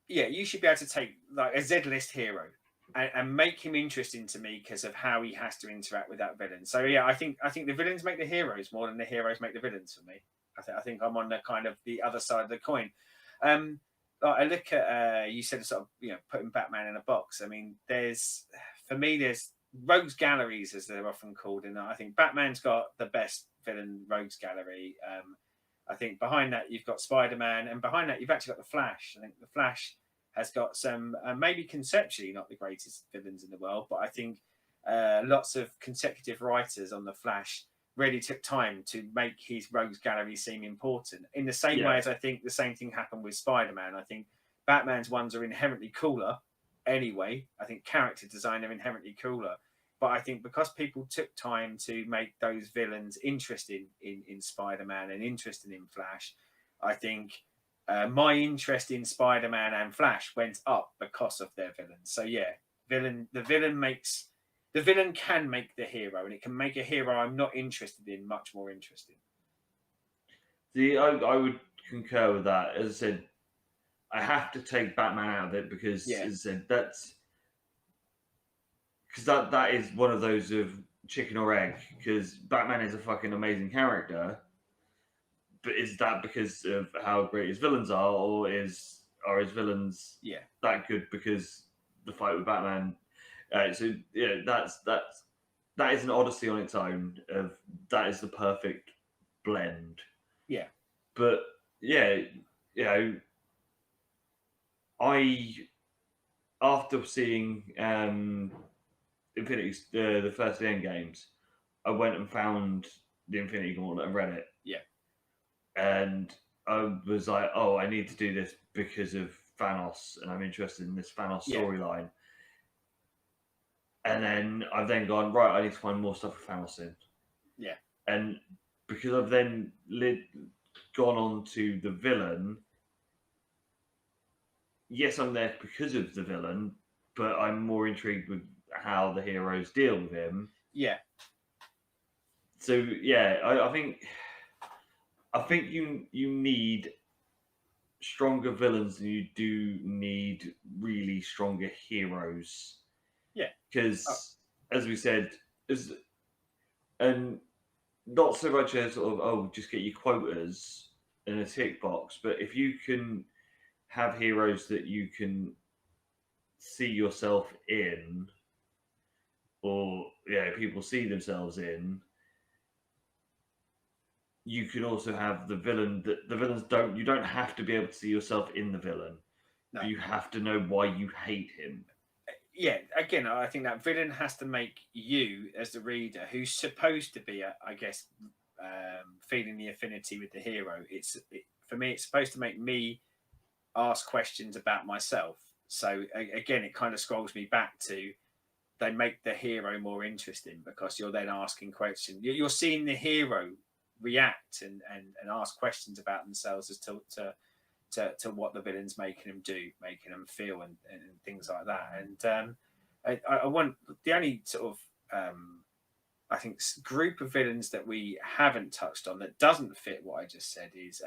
yeah, you should be able to take like a Z-list hero and make him interesting to me because of how he has to interact with that villain. So yeah, I think the villains make the heroes more than the heroes make the villains for me. I think I'm on the kind of the other side of the coin. Like I look at you said sort of putting Batman in a box. I mean, there's rogues galleries as they're often called, and I think Batman's got the best villain rogues gallery. I think behind that you've got Spider-Man, and behind that you've actually got the Flash. I think the Flash has got some maybe conceptually not the greatest villains in the world, but I think lots of consecutive writers on the Flash really took time to make his rogues gallery seem important. In the same way as I think the same thing happened with Spider-Man. I think Batman's ones are inherently cooler anyway. I think character design are inherently cooler. But I think because people took time to make those villains interesting in Spider-Man and interesting in Flash, I think my interest in Spider-Man and Flash went up because of their villains. So yeah, the villain can make the hero, and it can make a hero I'm not interested in much more interesting. I would concur with that. As I said, I have to take Batman out of it because, as I said, that is one of those of chicken or egg. Because Batman is a fucking amazing character, but is that because of how great his villains are, or are his villains that good because the fight with Batman? So yeah, that is an odyssey on its own. That is the perfect blend. Yeah. But yeah, I after seeing Infinity the first End games, I went and found the Infinity Gauntlet and read it. Yeah. And I was like, oh, I need to do this because of Thanos, and I'm interested in this Thanos storyline. And then I've then gone, right, I need to find more stuff with Thanos in. Yeah. And because I've then gone on to the villain, yes, I'm there because of the villain, but I'm more intrigued with how the heroes deal with him. Yeah. So yeah, I think you need stronger villains than you do need really stronger heroes. Yeah. Because as we said, and not so much as sort of just get your quotas in a tick box, but if you can have heroes that you can see yourself in, or people see themselves in, you can also have the villain that the villains don't. You don't have to be able to see yourself in the villain. No. But you have to know why you hate him. Yeah, again, I think that villain has to make you, as the reader, who's supposed to be, feeling the affinity with the hero. For me, it's supposed to make me ask questions about myself. So again, it kind of scrolls me back to they make the hero more interesting because you're then asking questions. You're seeing the hero react and ask questions about themselves as to what the villain's making them do, making them feel, and things like that. And I want the only sort of I think group of villains that we haven't touched on that doesn't fit what I just said is,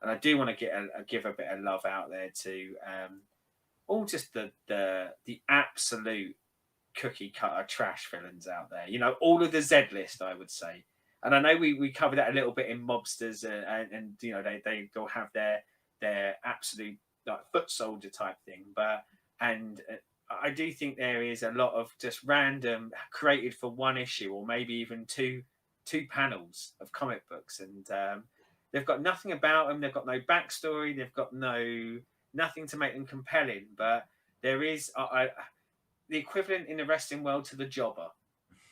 and I do want to give a bit of love out there to all just the absolute cookie cutter trash villains out there. All of the Z list, I would say. And I know we covered that a little bit in Mobsters, and you know they'll have their absolute like foot soldier type thing, but and I do think there is a lot of just random created for one issue or maybe even two panels of comic books, and they've got nothing about them. They've got no backstory. They've got nothing to make them compelling. But there is the equivalent in the wrestling world to the jobber.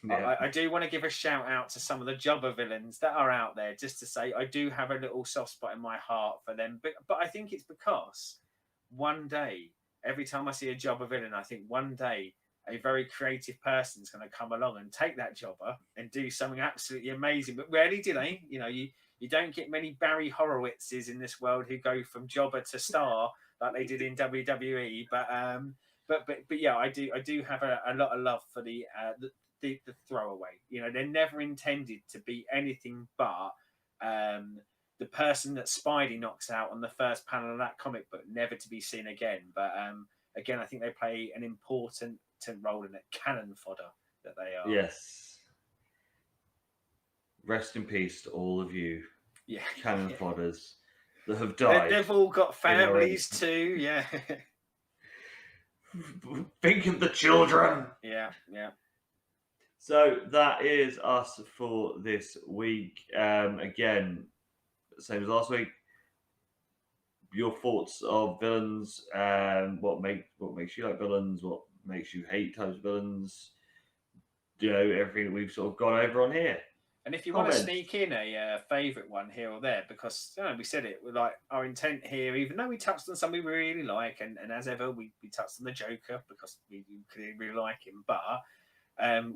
Yeah. I do want to give a shout out to some of the jobber villains that are out there, just to say I do have a little soft spot in my heart for them. But I think it's because one day, every time I see a jobber villain, I think one day a very creative person is going to come along and take that jobber and do something absolutely amazing. But rarely do they. You know, you don't get many Barry Horowitzes in this world who go from jobber to star like they did in WWE. But yeah, I do have a lot of love for the throwaway. You know, they're never intended to be anything but the person that Spidey knocks out on the first panel of that comic book, never to be seen again. But again, I think they play an important role in it. Cannon fodder that they are. Yes. Rest in peace to all of you, Yeah, cannon fodders that have died. They've all got families too. Yeah. Think of the children. Yeah. So that is us for this week. Again, same as last week. Your thoughts of villains, what makes you like villains, what makes you hate types of villains. You know, everything that we've sort of gone over on here. And if you want to sneak in a favourite one here or there, because you know, we said it, like our intent here, even though we touched on something we really like, and as ever, we touched on the Joker because we clearly really like him, but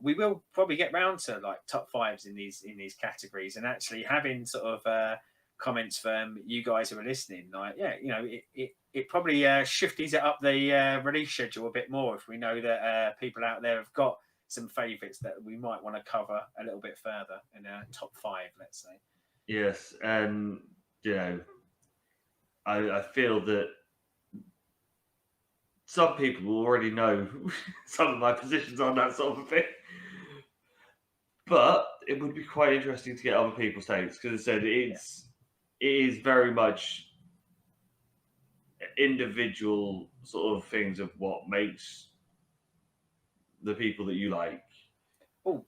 we will probably get round to like top fives in these categories, and actually having sort of comments from you guys who are listening, like you know, it probably shifties it up the release schedule a bit more if we know that people out there have got some favourites that we might want to cover a little bit further in our top five, let's say. Yes, and you know, I feel that some people already know some of my positions on that sort of thing. But it would be quite interesting to get other people's takes because, I said, it is very much individual sort of things of what makes the people that you like. Oh,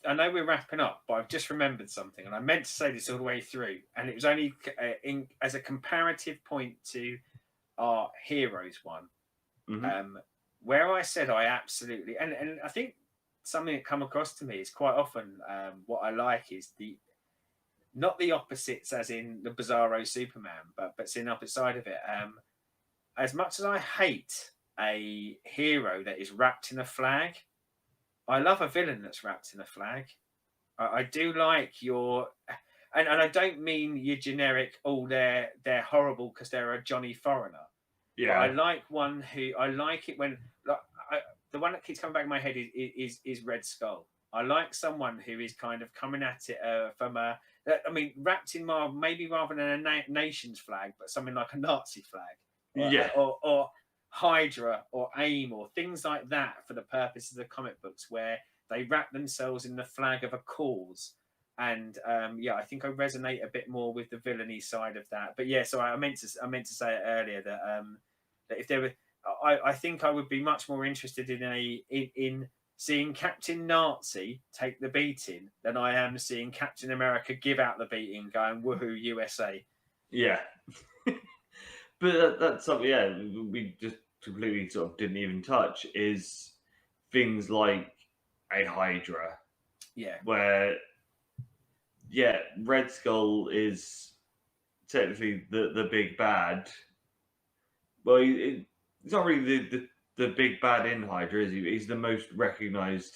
I know we're wrapping up, but I've just remembered something, and I meant to say this all the way through, and it was only as a comparative point to our heroes one, where I said I absolutely, and I think something that come across to me is quite often what I like is not the opposites as in the Bizarro Superman, but it's in the opposite side of it. As much as I hate a hero that is wrapped in a flag, I love a villain that's wrapped in a flag. I do like your, and I don't mean your generic, they're horrible because they're a Johnny Foreigner. Yeah, but I like one who I like it when the one that keeps coming back in my head is Red Skull. I like someone who is kind of coming at it from wrapped in maybe rather than a nation's flag, but something like a Nazi flag, or Hydra or AIM or things like that for the purpose of the comic books, where they wrap themselves in the flag of a cause. And I think I resonate a bit more with the villainy side of that. But yeah, so I meant to say it earlier that if there were, I think I would be much more interested in seeing Captain Nazi take the beating than I am seeing Captain America give out the beating, going woohoo USA. Yeah. But that's something, we just completely sort of didn't even touch, is things like a Hydra. Yeah. Where, Red Skull is technically the big bad. Well, he's not really the big bad in Hydra, is he? He's the most recognised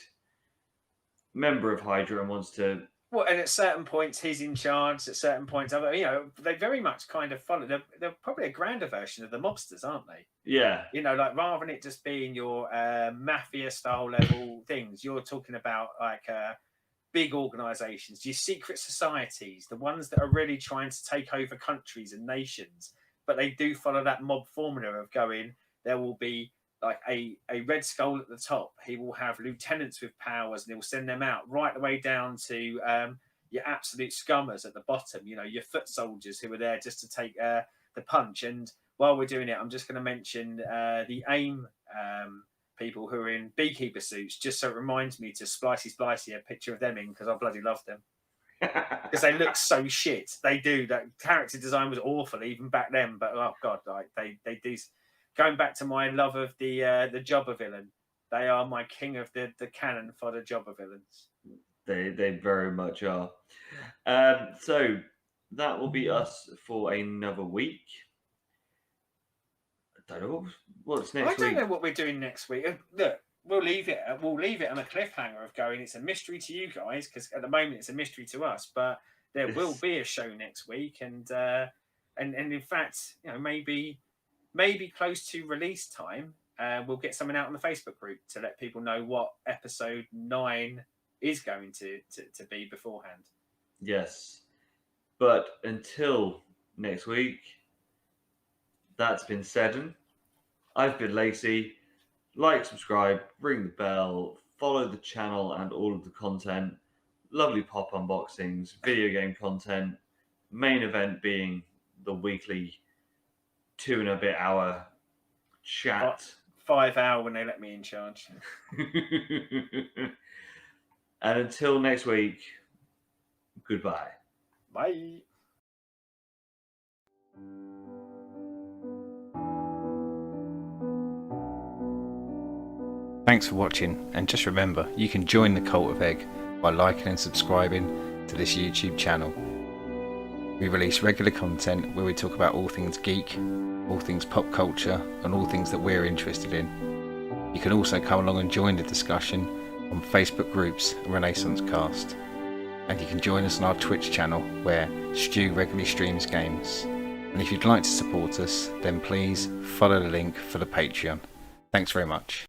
member of Hydra and wants to... Well, and at certain points he's in charge. At certain points, they very much kind of follow. They're probably a grander version of the mobsters, aren't they? Yeah. Like rather than it just being your mafia style level things, you're talking about like big organisations, your secret societies, the ones that are really trying to take over countries and nations. But they do follow that mob formula of going. There will be like a Red Skull at the top. He will have lieutenants with powers, and he'll send them out right the way down to your absolute scummers at the bottom, you know, your foot soldiers who are there just to take the punch. And while we're doing it, I'm just going to mention the AIM people who are in beekeeper suits, just so it reminds me to splicey a picture of them in, because I bloody love them. Because they look so shit. They do. That character design was awful even back then, but oh god, like they do. Going back to my love of the Jobber villain, they are my king of the canon for the Jobber villains. They very much are. So that will be us for another week. I don't know what's next week. I don't know what we're doing next week. Look, we'll leave it on a cliffhanger of going, it's a mystery to you guys, because at the moment it's a mystery to us, but there will be a show next week, and in fact, you know, maybe close to release time, we'll get something out on the Facebook group to let people know what episode 9 is going to be beforehand. Yes, but until next week, that's been Seddon. I've been Lacey. Like, subscribe, ring the bell, follow the channel and all of the content. Lovely pop unboxings, video game content. Main event being the weekly 2 and a bit hour chat. 5 hour when they let me in charge. And until next week, goodbye. Bye. Thanks for watching, and just remember, you can join the Cult of Egg by liking and subscribing to this YouTube channel. We release regular content where we talk about all things geek, all things pop culture, and all things that we're interested in. You can also come along and join the discussion on Facebook groups and Renaissance Cast. And you can join us on our Twitch channel where Stu regularly streams games. And if you'd like to support us, then please follow the link for the Patreon. Thanks very much.